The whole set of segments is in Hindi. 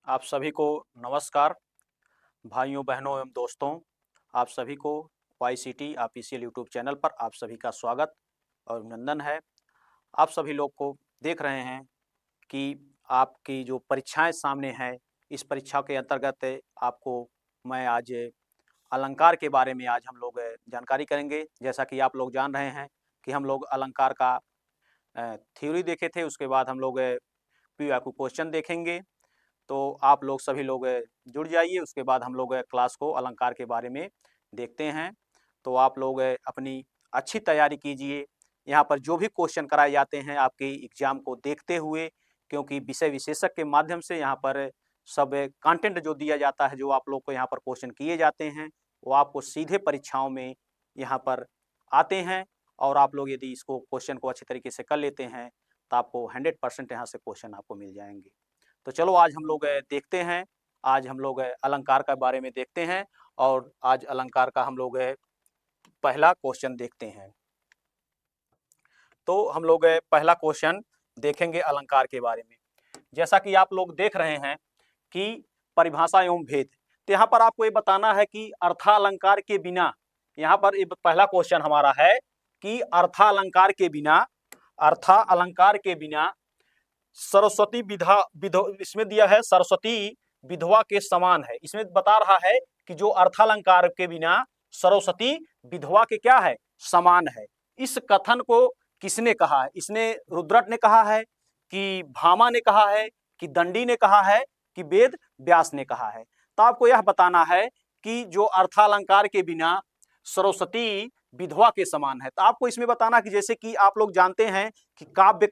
आप सभी को नमस्कार। भाइयों बहनों एवं दोस्तों, आप सभी को YCT ऑफिशियल यूट्यूब चैनल पर आप सभी का स्वागत और अभिनंदन है। आप सभी लोग को देख रहे हैं कि आपकी जो परीक्षाएं सामने हैं, इस परीक्षा के अंतर्गत आपको मैं आज अलंकार के बारे में आज हम लोग जानकारी करेंगे। जैसा कि आप लोग जान रहे हैं कि हम लोग अलंकार का थ्योरी देखे थे, उसके बाद हम लोग PYQ क्वेश्चन देखेंगे। तो आप लोग सभी लोग जुड़ जाइए, उसके बाद हम लोग क्लास को अलंकार के बारे में देखते हैं। तो आप लोग अपनी अच्छी तैयारी कीजिए। यहाँ पर जो भी क्वेश्चन कराए जाते हैं आपके एग्जाम को देखते हुए, क्योंकि विषय विशेषक के माध्यम से यहाँ पर सब कंटेंट जो दिया जाता है, जो आप लोग को यहाँ पर क्वेश्चन किए जाते हैं, वो आपको सीधे परीक्षाओं में यहाँ पर आते हैं। और आप लोग यदि इसको क्वेश्चन को अच्छी तरीके से कर लेते हैं तो आपको 100% यहाँ से क्वेश्चन आपको मिल जाएंगे। तो चलो आज हम लोग देखते हैं, आज हम लोग अलंकार के बारे में देखते हैं और आज अलंकार का हम लोग पहला क्वेश्चन देखते हैं। तो हम लोग पहला क्वेश्चन देखेंगे अलंकार के बारे में। जैसा कि आप लोग देख रहे हैं कि परिभाषा एवं भेद, तो यहाँ पर आपको ये बताना है कि अर्थालंकार के बिना, यहाँ पर पहला क्वेश्चन हमारा है कि अर्थालंकार के बिना सरस्वती इसमें दिया है सरस्वती विधवा के समान है। इसमें बता रहा है कि जो अर्थालंकार के बिना सरस्वती विधवा के क्या है, समान है। इस कथन को किसने कहा है? इसने रुद्रट ने कहा है कि भामा ने कहा है कि दंडी ने कहा है कि वेद व्यास ने कहा है? तो आपको यह बताना है कि जो अर्थालंकार के बिना सरस्वती विधवा के समान है। तो आपको इसमें बताना कि जैसे कि आप लोग जानते हैं कि काव्य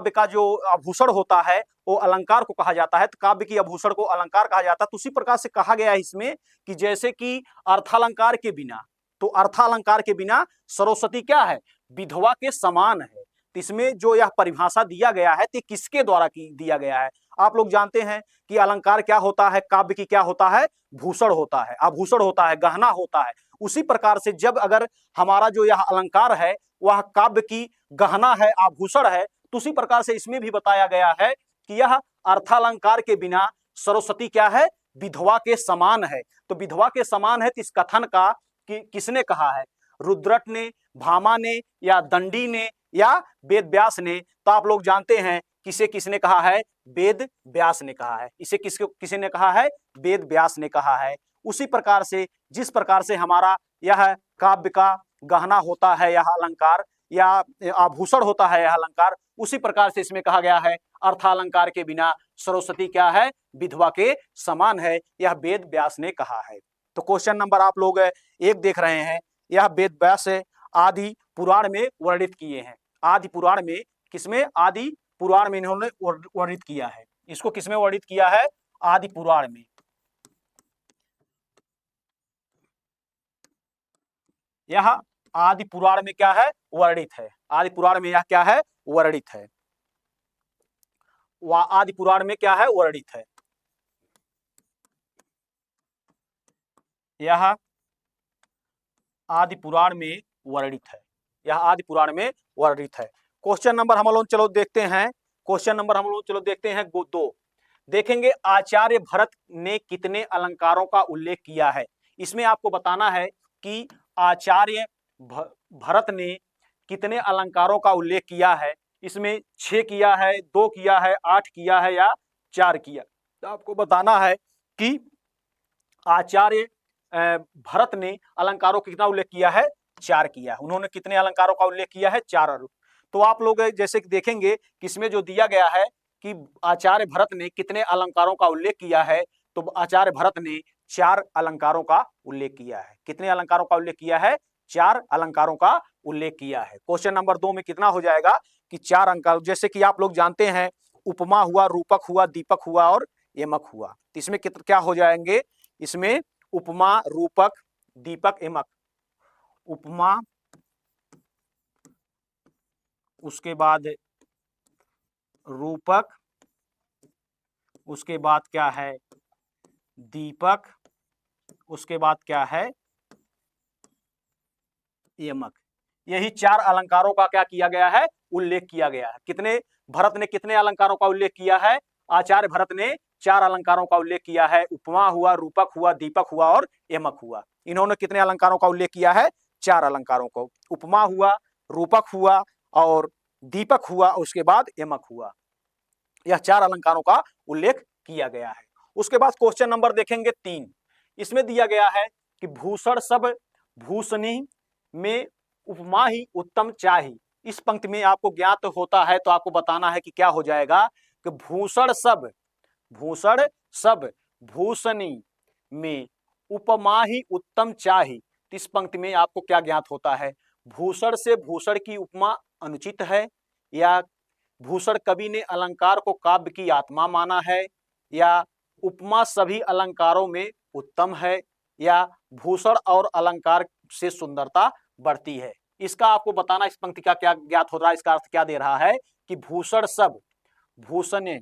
का जो आभूषण होता है वो अलंकार को कहा जाता है। तो काव्य की आभूषण को अलंकार कहा जाता है। तो उसी प्रकार से कहा गया है इसमें कि जैसे कि अर्थालंकार के बिना, तो अर्थालंकार के बिना सरस्वती क्या है, विधवा के समान है। तो इसमें जो यह परिभाषा दिया गया है तो किसके द्वारा दिया गया है? आप लोग जानते हैं कि अलंकार क्या होता है, काव्य की क्या होता है, भूषण होता है, आभूषण होता है, गहना होता है। उसी प्रकार से जब अगर हमारा जो यह अलंकार है वह काव्य की गहना है, आभूषण है, तो उसी प्रकार से इसमें भी बताया गया है कि यह अर्थालंकार के बिना सरस्वती क्या है, विधवा के समान है। तो विधवा के समान है, तो इस कथन का किसने कहा है? रुद्रट ने, भामा ने, या दंडी ने, या वेद व्यास ने? तो आप लोग जानते हैं किसे किसने कहा है, वेद व्यास ने कहा है। इसे किसी ने कहा है, वेद व्यास ने कहा है। उसी प्रकार से जिस प्रकार से हमारा यह काव्य का गहना होता है यह अलंकार, या आभूषण होता है यह अलंकार, उसी प्रकार से इसमें कहा गया है अर्थालंकार के बिना सरस्वती क्या है, विधवा के समान है। यह वेद व्यास ने कहा है। तो क्वेश्चन नंबर आप लोग एक देख रहे हैं, यह वेद व्यास आदि पुराण में वर्णित किए हैं। आदि पुराण में, किसमें? आदि पुराण में इन्होंने वर्णित किया है। इसको किसमें वर्णित किया है? आदि पुराण में। यह आदि पुराण में क्या है, वर्णित है। आदि पुराण में यह क्या है, वर्णित है। वह आदि पुराण में क्या है, वर्णित है। यह आदि पुराण में वर्णित है। यह आदि पुराण में वर्णित है। क्वेश्चन नंबर हम लोग चलो देखते हैं। क्वेश्चन नंबर हम लोग चलो देखते हैं 2। देखेंगे आचार्य भरत ने कितने अलंकारों का उल्लेख किया है। इसमें आपको बताना है कि आचार्य भरत ने कितने अलंकारों का उल्लेख किया है। इसमें 6 किया है, 2 किया है, 8 किया है, या 4 किया। तो आपको बताना है कि आचार्य भरत ने अलंकारों का कितना उल्लेख किया है, 4 किया है। उन्होंने कितने अलंकारों का उल्लेख किया है, 4। तो आप लोग जैसे कि देखेंगे कि इसमें जो दिया गया है कि आचार्य भरत ने कितने अलंकारों का उल्लेख किया है, तो आचार्य भरत ने 4 अलंकारों का उल्लेख किया है। कितने अलंकारों का उल्लेख किया है? 4 अलंकारों का उल्लेख किया है। क्वेश्चन नंबर 2 में कितना हो जाएगा कि 4 अलंकार। जैसे कि आप लोग जानते हैं उपमा हुआ, रूपक हुआ, दीपक हुआ और यमक हुआ। तो इसमें क्या हो जाएंगे? इसमें उपमा, रूपक, दीपक, यमक। उपमा, उसके बाद रूपक, उसके बाद क्या है, दीपक, उसके बाद क्या है, यमक। यही 4 अलंकारों का क्या किया गया है, उल्लेख किया गया है। कितने भरत ने कितने अलंकारों का उल्लेख किया है? आचार्य भरत ने चार अलंकारों का उल्लेख किया है। उपमा हुआ, रूपक हुआ, दीपक हुआ और यमक हुआ। इन्होंने कितने अलंकारों का उल्लेख किया है? चार अलंकारों को। उपमा हुआ, रूपक हुआ और दीपक हुआ, उसके बाद यमक हुआ। यह चार अलंकारों का उल्लेख किया गया है। उसके बाद क्वेश्चन नंबर देखेंगे 3। इसमें दिया गया है कि भूषण सब भूषणी में उपमा ही उत्तम चाही। इस पंक्ति में आपको ज्ञात होता है तो आपको बताना है कि क्या हो जाएगा कि भूषण सब भूषणी में उपमा ही उत्तम चाही। इस पंक्ति में आपको क्या ज्ञात होता है? भूषण से भूषण की उपमा अनुचित है, या भूषण कवि ने अलंकार को काव्य की आत्मा माना है, या उपमा सभी अलंकारों में उत्तम है, या भूषण और अलंकार से सुंदरता बढ़ती है। इसका आपको बताना, इस पंक्ति का क्या ज्ञात हो रहा है, इसका अर्थ क्या दे रहा है कि भूषण सब भूषण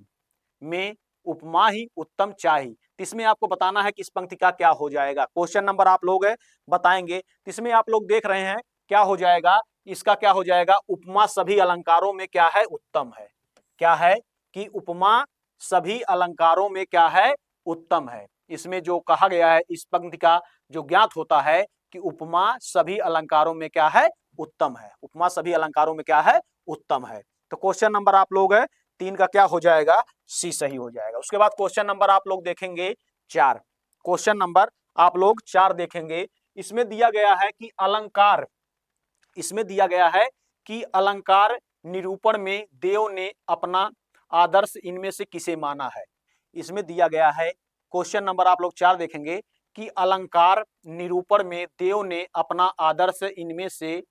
में उपमा ही उत्तम चाही। इसमें आपको बताना है कि इस पंक्ति का क्या हो जाएगा। क्वेश्चन नंबर आप लोग बताएंगे। इसमें आप लोग देख रहे हैं क्या हो जाएगा, इसका क्या हो जाएगा, उपमा सभी अलंकारों में क्या है, उत्तम है। क्या है कि उपमा सभी अलंकारों में क्या है, उत्तम है। इसमें जो कहा गया है, इस पंक्ति का जो ज्ञात होता है कि उपमा सभी अलंकारों में क्या है, उत्तम है। उपमा सभी अलंकारों में क्या है, उत्तम है। तो क्वेश्चन नंबर आप लोग 3 का क्या हो जाएगा, सी सही हो जाएगा। उसके बाद क्वेश्चन नंबर आप लोग देखेंगे 4। क्वेश्चन नंबर आप लोग 4 देखेंगे। इसमें दिया गया है कि अलंकार, इसमें दिया गया है कि अलंकार निरूपण में देव ने अपना आदर्श इनमें से किसे माना है। इसमें दिया गया है, क्वेश्चन नंबर आप लोग 4 देखेंगे कि अलंकार निरूपण में देव ने अपना आदर्श इनमें से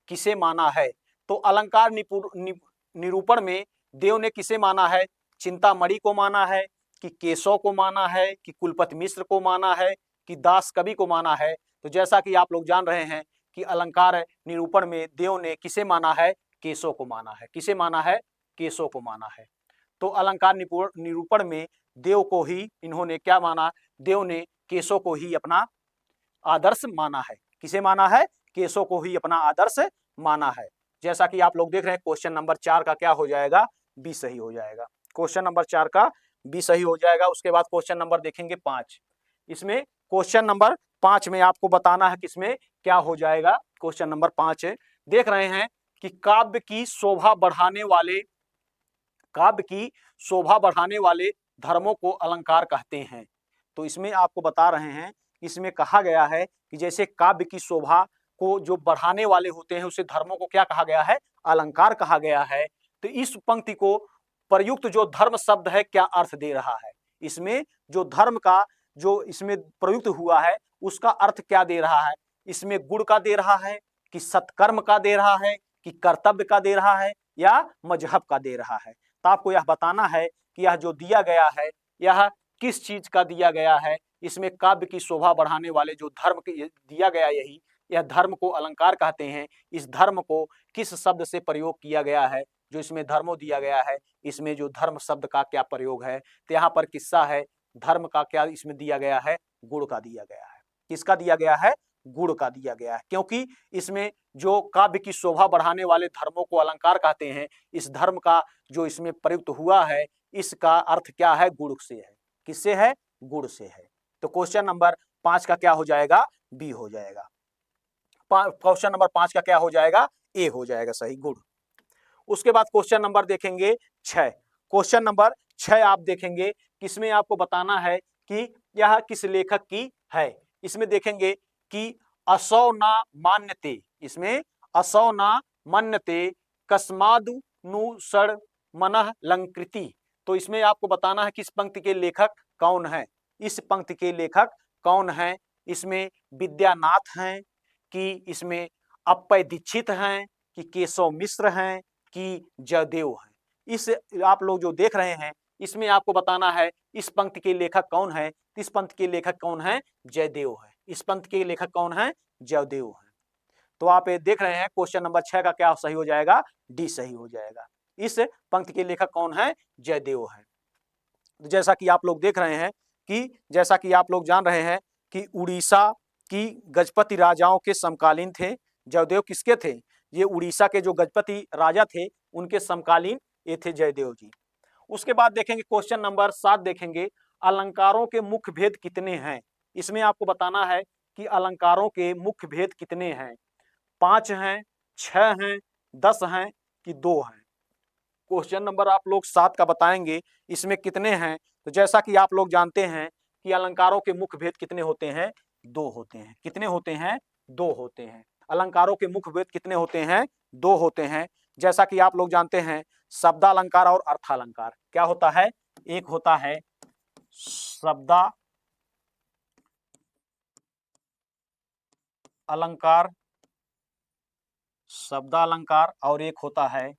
किसे माना है। तो अलंकार निरूपण में देव ने किसे माना है? चिंतामणि को माना है, कि केशव को माना है, कि कुलपति मिश्र को माना है, कि दास कवि को माना है। तो जैसा कि आप लोग जान रहे हैं कि अलंकार निरूपण में देव ने किसे माना है, केशव को माना है। किसे माना है? केशव को माना है। तो अलंकार निरूपण में देव को ही इन्होंने क्या माना, देव ने केशव को ही अपना आदर्श माना है। किसे माना है? केशव को ही अपना आदर्श माना है। जैसा कि आप लोग देख रहे हैं, क्वेश्चन नंबर 4 का क्या हो जाएगा, बी सही हो जाएगा। क्वेश्चन नंबर 4 का बी सही हो जाएगा। उसके बाद क्वेश्चन नंबर देखेंगे 5। इसमें क्वेश्चन नंबर 5 में आपको बताना है कि इसमें क्या हो जाएगा। क्वेश्चन नंबर 5 देख रहे हैं कि काव्य की शोभा बढ़ाने वाले धर्मों को अलंकार कहते हैं। तो इसमें आपको बता रहे हैं, इसमें कहा गया है कि जैसे काव्य की शोभा को जो बढ़ाने वाले होते हैं उसे धर्मों को क्या कहा गया है, अलंकार कहा गया है। तो इस पंक्ति को प्रयुक्त जो धर्म शब्द है क्या अर्थ दे रहा है? इसमें जो धर्म का जो इसमें प्रयुक्त हुआ है उसका अर्थ क्या दे रहा है? इसमें गुण का दे रहा है, कि सत्कर्म का दे रहा है, कि कर्तव्य का दे रहा है, या मजहब का दे रहा है। तो आपको यह बताना है कि यह जो दिया गया है यह किस चीज का दिया गया है। इसमें काव्य की शोभा बढ़ाने वाले जो धर्म दिया गया, यही यह धर्म को अलंकार कहते हैं। इस धर्म को किस शब्द से प्रयोग किया गया है? जो इसमें धर्मो दिया गया है, इसमें जो धर्म शब्द का क्या प्रयोग है? तो यहाँ पर किस्सा है, धर्म का क्या इसमें दिया गया है, गुण का दिया गया है। किसका दिया गया है? गुण का दिया गया है। क्योंकि इसमें जो काव्य की शोभा बढ़ाने वाले धर्मों को अलंकार कहते हैं, इस धर्म का जो इसमें प्रयुक्त हुआ है इसका अर्थ क्या है, गुण से है। किससे है? गुण से है। तो क्वेश्चन नंबर 5 का क्या हो जाएगा, बी हो जाएगा। क्वेश्चन नंबर 5 का क्या हो जाएगा, ए हो जाएगा सही, गुण। उसके बाद क्वेश्चन नंबर देखेंगे 6। क्वेश्चन नंबर 6 आप देखेंगे, किसमें आपको बताना है कि यह किस लेखक की है। इसमें देखेंगे कि असौ न मान्यते, इसमें असौ न मन्यते कस्मादु नु सड़ मनः लंकृति। तो इसमें आपको बताना है कि इस पंक्ति के लेखक कौन है। इस पंक्ति के लेखक कौन है? इसमें विद्यानाथ हैं, कि इसमें अप्पय दीक्षित हैं, कि केशव मिश्र हैं, कि जयदेव हैं। इस आप लोग जो देख रहे हैं इसमें आपको बताना है इस पंक्ति के लेखक कौन है। इस पंक्ति के लेखक कौन है? जयदेव है। इस पंक्ति के लेखक कौन है? जयदेव है। तो आप ये देख रहे हैं क्वेश्चन नंबर 6 का क्या सही हो जाएगा, डी सही हो जाएगा। इस पंक्ति के लेखक कौन है? जयदेव है। जैसा कि आप लोग देख रहे हैं कि जैसा कि आप लोग जान रहे हैं कि उड़ीसा की गजपति राजाओं के समकालीन थे। जयदेव किसके थे? ये उड़ीसा के जो गजपति राजा थे उनके समकालीन ये थे जयदेव जी। उसके बाद देखेंगे क्वेश्चन नंबर 7 देखेंगे, अलंकारों के मुख्य भेद कितने हैं। इसमें आपको बताना है कि अलंकारों के मुख्य भेद कितने हैं, 5 हैं, 6 हैं, 10 हैं कि 2 हैं। क्वेश्चन नंबर आप लोग 7 का बताएंगे, इसमें कितने हैं। तो जैसा कि आप लोग जानते हैं कि अलंकारों के मुख्य भेद कितने होते हैं, 2 होते हैं। कितने होते हैं, 2 होते हैं। अलंकारों के मुख्य भेद कितने होते हैं, 2 होते हैं। जैसा कि आप लोग जानते हैं, शब्दालंकार और अर्थालंकार। क्या होता है, एक होता है अलंकार, शब्दालंकार और एक होता है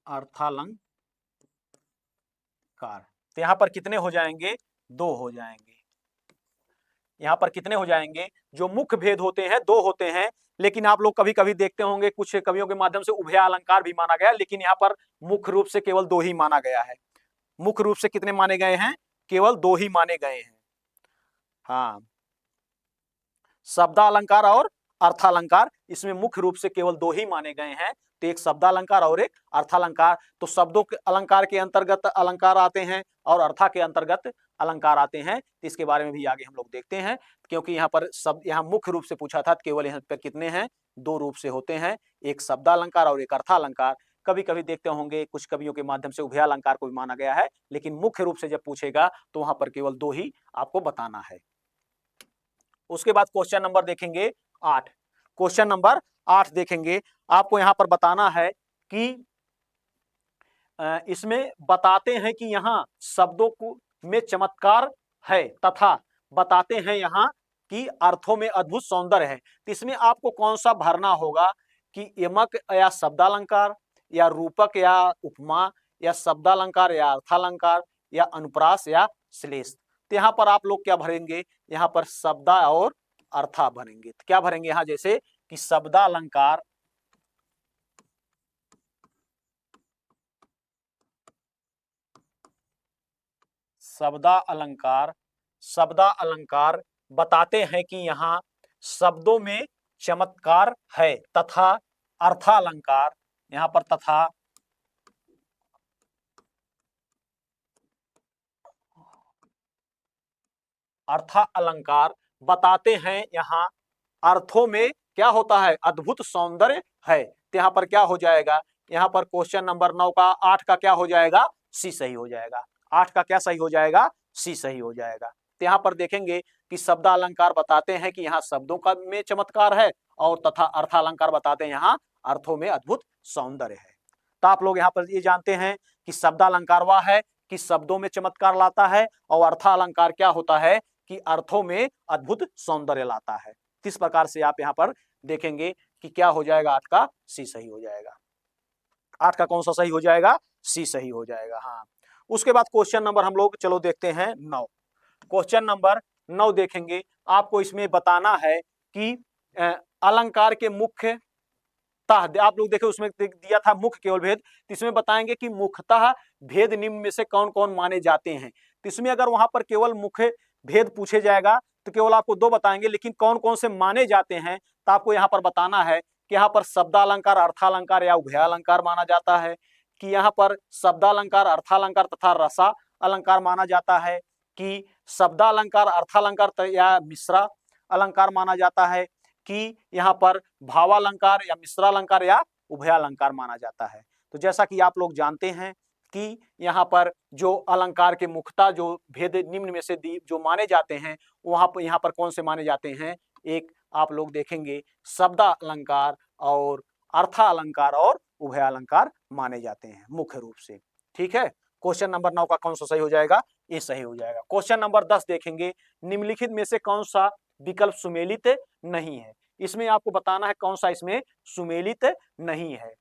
अर्थालंकार। तो यहां पर कितने हो जाएंगे, 2 हो जाएंगे। यहां पर कितने हो जाएंगे, जो मुख्य भेद होते हैं 2 होते हैं। लेकिन आप लोग कभी कभी देखते होंगे कुछ कवियों के माध्यम से उभय अलंकार भी माना गया, लेकिन यहाँ पर मुख्य रूप से केवल 2 ही माना गया है। मुख्य रूप से कितने माने गए हैं, केवल 2 ही माने गए हैं। हाँ, शब्दालंकार और अर्थालंकार, इसमें मुख्य रूप से केवल 2 ही माने गए हैं। तो एक शब्दालंकार और एक अर्थालंकार। तो शब्दों के अलंकार के अंतर्गत अलंकार आते हैं और अर्था के अंतर्गत अलंकार आते हैं। तो इसके बारे में भी आगे हम लोग देखते हैं, क्योंकि यहाँ पर सब यहाँ मुख्य रूप से पूछा था, केवल यहाँ पर कितने हैं, 2 रूप से होते हैं, एक शब्दालंकार और एक अर्थालंकार। कभी कभी देखते होंगे कुछ कवियों के माध्यम से उभयालंकार को भी माना गया है, लेकिन मुख्य रूप से जब पूछेगा तो वहां पर केवल 2 ही आपको बताना है। उसके बाद क्वेश्चन नंबर देखेंगे 8। क्वेश्चन नंबर 8 देखेंगे, आपको यहां पर बताना है कि इसमें बताते हैं कि यहाँ शब्दों को में चमत्कार है तथा बताते हैं यहाँ कि अर्थों में अद्भुत सौंदर्य है। तो इसमें आपको कौन सा भरना होगा कि यमक या शब्दालंकार या रूपक या उपमा या शब्दालंकार या अर्थालंकार या अनुप्रास या श्लेष। तो यहाँ पर आप लोग क्या भरेंगे, यहाँ पर शब्दा और अर्था भरेंगे। तो क्या भरेंगे यहाँ, जैसे कि शब्दालंकार, शब्दालंकार बताते हैं कि यहाँ शब्दों में चमत्कार है तथा अर्थालंकार, यहाँ पर तथा अर्थालंकार बताते हैं यहाँ अर्थों में क्या होता है, अद्भुत सौंदर्य है। तो यहाँ पर क्या हो जाएगा, यहाँ पर क्वेश्चन नंबर 9 का 8 का क्या हो जाएगा, सी सही हो जाएगा। 8 का क्या सही हो जाएगा, सी सही हो जाएगा। तो यहाँ पर देखेंगे कि शब्दालंकार बताते हैं कि यहाँ शब्दों का में चमत्कार है और तथा अर्थालंकार बताते हैं यहाँ अर्थों में अद्भुत सौंदर्य है। तो आप लोग यहाँ पर ये जानते हैं कि शब्दालंकार वह है कि शब्दों में चमत्कार लाता है और अर्थालंकार क्या होता है कि अर्थों में अद्भुत सौंदर्य लाता है। किस प्रकार से आप यहाँ पर देखेंगे कि क्या हो जाएगा, 8 का सी सही हो जाएगा। 8 का कौन सा सही हो जाएगा, सी सही हो जाएगा। हाँ, उसके बाद क्वेश्चन नंबर हम लोग चलो देखते हैं 9। क्वेश्चन नंबर 9 देखेंगे, आपको इसमें बताना है कि अलंकार के मुख्य, आप लोग देखे उसमें दिया था मुख्य केवल भेद, तो इसमें बताएंगे कि मुख्यतः भेद निम्न में से कौन कौन माने जाते हैं। तो इसमें अगर वहां पर केवल मुख्य भेद पूछे जाएगा तो केवल आपको 2 बताएंगे, लेकिन कौन कौन से माने जाते हैं तो आपको यहाँ पर बताना है कि यहाँ पर शब्दालंकार, अर्थालंकार या उभयालंकार माना जाता है, कि यहाँ पर शब्दालंकार, अर्थालंकार तथा रसा अलंकार माना जाता है, कि शब्दालंकार, अर्थालंकार या मिश्रा अलंकार माना जाता है, कि यहाँ पर भावालंकार या मिश्रालंकार या उभयालंकार माना जाता है। तो जैसा कि आप लोग जानते हैं कि यहाँ पर जो अलंकार के मुख्यता जो भेद निम्न में से जो माने जाते हैं, वहां पर यहाँ पर कौन से माने जाते हैं, एक आप लोग देखेंगे शब्दालंकार और अर्थालंकार और उभयालंकार माने जाते हैं मुख्य रूप से। ठीक है, क्वेश्चन नंबर 9 का कौन सा सही हो जाएगा, ये सही हो जाएगा। क्वेश्चन नंबर 10 देखेंगे, निम्नलिखित में से कौन सा विकल्प सुमेलित नहीं है। इसमें आपको बताना है कौन सा इसमें सुमेलित नहीं है।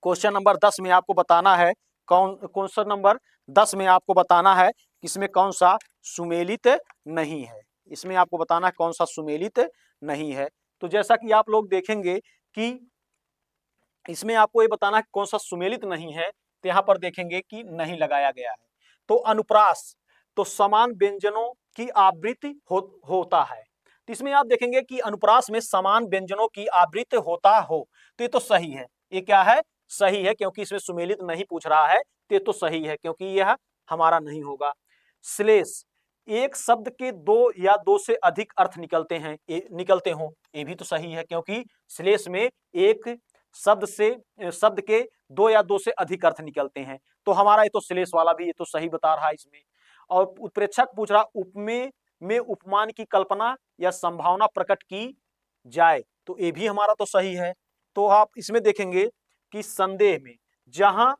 क्वेश्चन नंबर 10 में आपको बताना है क्वेश्चन नंबर 10 में आपको बताना है इसमें कौन सा सुमेलित नहीं है। इसमें आपको बताना है कौन सा सुमेलित नहीं है। तो जैसा कि आप लोग देखेंगे कि इसमें आपको ये बताना है कौन सा सुमेलित नहीं है, तो यहां पर देखेंगे कि नहीं लगाया गया है। तो अनुप्रास, तो समान व्यंजनों की आवृत्ति होता है। तो इसमें आप देखेंगे कि अनुप्रास में समान व्यंजनों की आवृत्ति होता हो, तो ये तो सही है। ये क्या है? सही है, क्योंकि इसमें सुमेलित नहीं पूछ रहा है, तो ये तो सही है, क्योंकि यह हमारा नहीं होगा। श्लेष, एक शब्द के दो या दो से अधिक अर्थ निकलते हों, ये भी तो सही है, क्योंकि श्लेष में एक शब्द के दो या दो से अधिक अर्थ निकलते हैं, तो हमारा ये तो श्लेष वाला भी ये तो सही बता रहा है इसमें। और उत्प्रेक्षक पूछ रहा, उपमेय में उपमान की कल्पना या संभावना प्रकट की जाए, तो ये भी हमारा तो सही है। तो आप इसमें देखेंगे कि संदेह में, जहां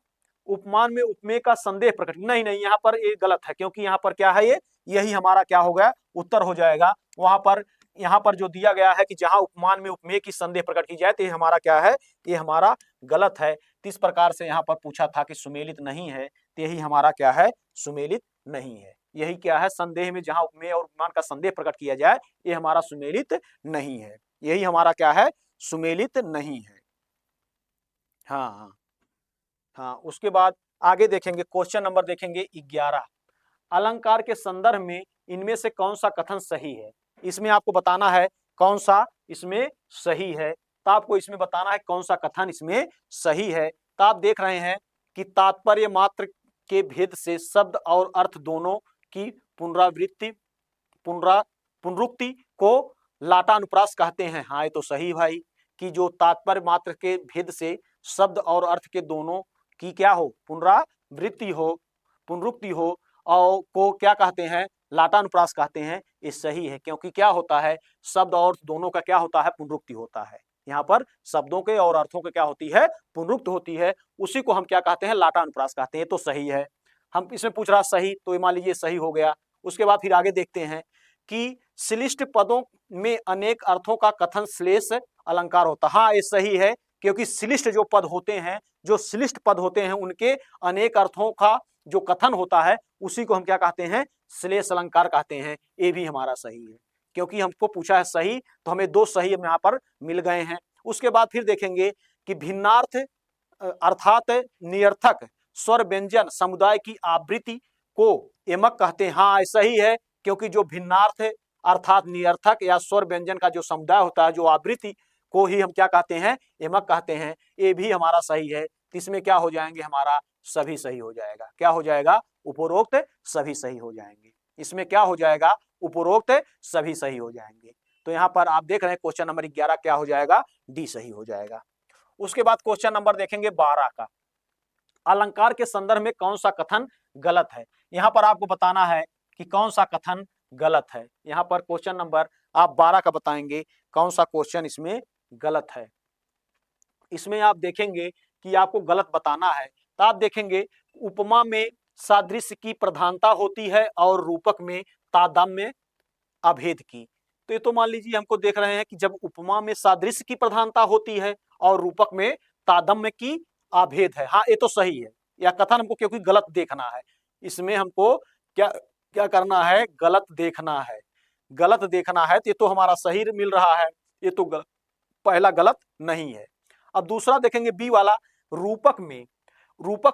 उपमान में उपमेय का संदेह प्रकट, नहीं नहीं, यहाँ पर ये गलत है, क्योंकि यहाँ पर क्या है, ये यही हमारा क्या हो गया, उत्तर हो जाएगा। वहां पर यहाँ पर जो दिया गया है कि जहां उपमान में उपमेय की संदेह प्रकट की जाए, तो ये हमारा क्या है, ये हमारा गलत है। तो इस प्रकार से यहाँ पर पूछा था कि सुमेलित नहीं है, तो यही हमारा क्या है, सुमेलित नहीं है। यही क्या है, संदेह में जहां उपमेय और उपमान का संदेह प्रकट किया जाए, ये हमारा सुमेलित नहीं है। यही हमारा क्या है, सुमेलित नहीं है। हाँ हाँ हाँ। उसके बाद आगे देखेंगे, क्वेश्चन नंबर देखेंगे 11, अलंकार के संदर्भ में इनमें से कौन सा कथन सही है। इसमें आपको बताना है कौन सा इसमें सही है, तो आपको इसमें बताना है कौन सा कथन इसमें सही है। तो आप देख रहे हैं कि तात्पर्य मात्र के भेद से शब्द और अर्थ दोनों की पुनरुक्ति को लाटानुप्रास कहते हैं। हाँ, ये तो सही भाई, कि जो तात्पर्य मात्र के भेद से शब्द और अर्थ के दोनों की क्या हो, पुनरुक्ति हो और को क्या कहते हैं, लाटानुप्रास कहते हैं। ये सही है, क्योंकि क्या होता है, शब्द और दोनों का क्या होता है, पुनरुक्ति होता है। यहाँ पर शब्दों के और अर्थों के क्या होती है, पुनरुक्ति होती है, उसी को हम क्या कहते हैं, लाटानुप्रास कहते हैं। तो सही है। हम इसमें पूछ रहा सही, तो मान लीजिए सही हो गया। उसके बाद फिर आगे देखते हैं कि श्लिष्ट पदों में अनेक अर्थों का कथन श्लेष अलंकार होता है। हाँ, ये सही है, क्योंकि श्लिष्ट जो पद होते हैं, जो श्लिष्ट पद होते हैं, उनके अनेक अर्थों का जो कथन होता है, उसी को हम क्या कहते हैं, श्लेष अलंकार कहते हैं। ये भी हमारा सही है, क्योंकि हमको पूछा है सही, तो हमें दो सही यहाँ पर मिल गए हैं। उसके बाद फिर देखेंगे कि भिन्नार्थ अर्थात निरर्थक स्वर व्यंजन समुदाय की आवृत्ति को एमक कहते हैं। हाँ, ऐसा ही है, क्योंकि जो भिन्नार्थ अर्थात निरर्थक या स्वर व्यंजन का जो समुदाय होता है, जो आवृत्ति को ही हम क्या कहते हैं, एमक कहते हैं। ये भी हमारा सही है। इसमें क्या हो जाएंगे, हमारा सभी सही हो जाएगा। क्या हो जाएगा, उपरोक्त सभी सही हो जाएंगे। इसमें क्या हो जाएगा, उपरोक्त सभी सही हो जाएंगे। तो यहाँ पर आप देख रहे हैं क्वेश्चन नंबर 11 क्या हो जाएगा, डी सही हो जाएगा। उसके बाद क्वेश्चन नंबर देखेंगे 12 का, अलंकार के संदर्भ में कौन सा कथन गलत है। यहाँ पर आपको बताना है कि कौन सा कथन गलत है। यहाँ पर क्वेश्चन नंबर आप 12 का बताएंगे कौन सा क्वेश्चन इसमें गलत है। इसमें आप देखेंगे कि आपको गलत बताना है, तो आप देखेंगे उपमा में सादृश्य की प्रधानता होती है और रूपक में तादात्म्य अभेद की। तो ये तो मान लीजिए हमको देख रहे हैं कि जब उपमा में सादृश्य की प्रधानता होती है और रूपक में तादात्म्य की अभेद है। हाँ, ये तो सही है, यह कथन हमको क्योंकि गलत देखना है। इसमें हमको क्या क्या करना है, गलत देखना है। गलत देखना है, तो ये तो हमारा सही मिल रहा है, ये तो पहला गलत नहीं है। अब दूसरा देखेंगे बी वाला, रूपक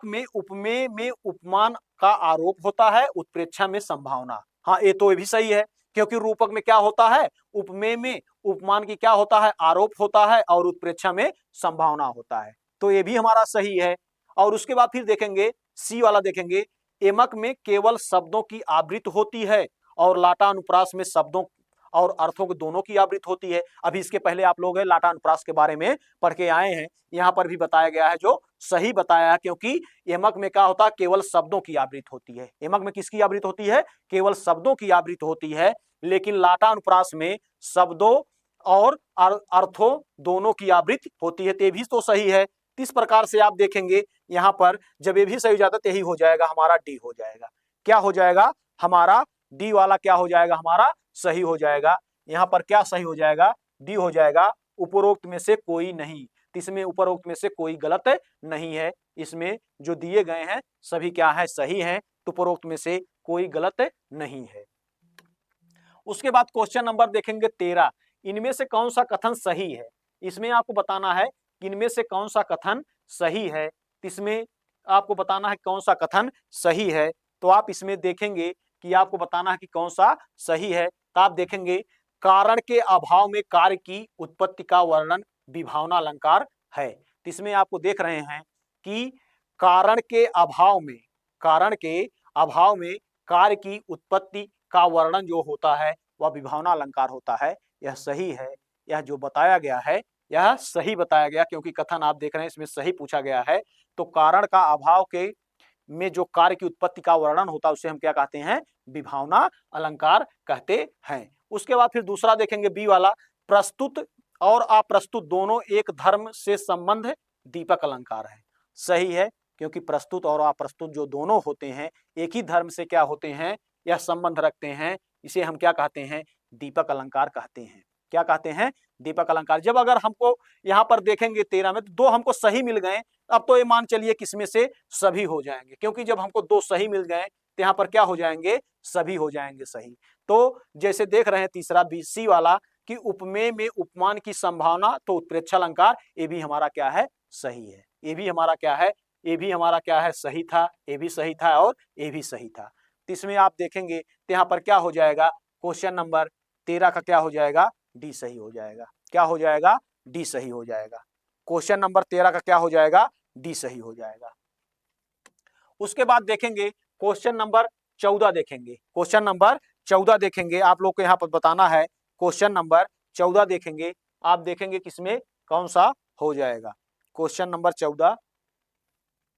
में उपमेय में उपमान का आरोप होता है, उत्प्रेक्षा में संभावना। हाँ, ये तो भी सही है, क्योंकि रूपक में क्या होता है, उपमेय में उपमान की क्या होता है, आरोप होता है, और उत्प्रेक्षा में संभावना होता है। तो ये भी हमारा सही है। और उसके बाद फिर देखेंगे सी वाला, देखेंगे एमक में केवल शब्दों की आवृत्ति होती है और लाटानुप्रास में शब्दों और अर्थों के दोनों की आवृत्ति होती है। अभी इसके पहले आप लोग लाटानुप्रास के बारे में पढ़ के आए हैं, यहाँ पर भी बताया गया है, जो सही बताया है, क्योंकि एमक में क्या होता है, केवल शब्दों की आवृत्ति होती है। एमक में किसकी आवृत्ति होती है, केवल शब्दों की आवृत्ति होती है, लेकिन लाटानुप्रास में शब्दों और अर्थों दोनों की आवृत्ति होती है। तो भी तो सही है। इस प्रकार से आप देखेंगे यहाँ पर जब ये भी सही हो जाता है, तो यही हो जाएगा, हमारा डी हो जाएगा। क्या हो जाएगा, हमारा डी वाला क्या हो जाएगा, हमारा सही हो जाएगा। यहाँ पर क्या सही हो जाएगा, डी हो जाएगा। उपरोक्त में से कोई नहीं, इसमें उपरोक्त में से कोई गलत नहीं है। इसमें जो दिए गए हैं सभी क्या है, सही हैं। तो उपरोक्त में से कोई गलत नहीं है। उसके बाद क्वेश्चन नंबर देखेंगे 13, इनमें से कौन सा कथन सही है। इसमें आपको बताना है कि इनमें से कौन सा कथन सही है। इसमें आपको बताना है कौन सा कथन सही है। तो आप इसमें देखेंगे कि आपको बताना है कि कौन सा सही है। तो आप देखेंगे कारण के अभाव में कार्य की उत्पत्ति का वर्णन विभावना अलंकार है। तो इसमें आपको देख रहे हैं कि कारण के अभाव में, कारण के अभाव में कार्य की उत्पत्ति का वर्णन जो होता है वह विभावना अलंकार होता है। यह सही है, यह जो बताया गया है यह सही बताया गया, क्योंकि कथन आप देख रहे हैं इसमें सही पूछा गया है। तो कारण का अभाव के में जो कार्य की उत्पत्ति का वर्णन होता है उसे हम क्या कहते हैं, विभावना अलंकार कहते हैं। उसके बाद फिर दूसरा देखेंगे बी वाला, प्रस्तुत और अप्रस्तुत दोनों एक धर्म से संबंध दीपक अलंकार है। सही है, क्योंकि प्रस्तुत और अप्रस्तुत जो दोनों होते हैं एक ही धर्म से क्या होते हैं, यह संबंध रखते हैं। इसे हम क्या कहते हैं, दीपक अलंकार कहते हैं। क्या कहते हैं, दीपक अलंकार। जब अगर हमको यहाँ पर देखेंगे 13 में तो 2 हमको सही मिल गए, अब तो ये मान चलिए किसमें से सभी हो जाएंगे, क्योंकि जब हमको 2 सही मिल गए तो यहाँ पर क्या हो जाएंगे, सभी हो जाएंगे सही। तो जैसे देख रहे हैं तीसरा बी सी वाला कि उपमेय में उपमान की संभावना, तो उत्प्रेक्षा अलंकार, ये भी हमारा क्या है, सही है। ये भी हमारा क्या है, ये भी हमारा क्या है, सही था। ये भी सही था और ये भी सही था। तो इसमें आप देखेंगे तो यहाँ पर क्या हो जाएगा, क्वेश्चन नंबर 13 का क्या हो जाएगा, डी सही हो जाएगा। क्या हो जाएगा, डी सही हो जाएगा। क्वेश्चन नंबर 13 का क्या हो जाएगा, डी सही हो जाएगा। उसके बाद देखेंगे क्वेश्चन नंबर 14 देखेंगे। क्वेश्चन नंबर 14 देखेंगे, आप लोग को यहाँ पर बताना है। क्वेश्चन नंबर 14 देखेंगे, आप देखेंगे किसमें कौन सा हो जाएगा। क्वेश्चन नंबर 14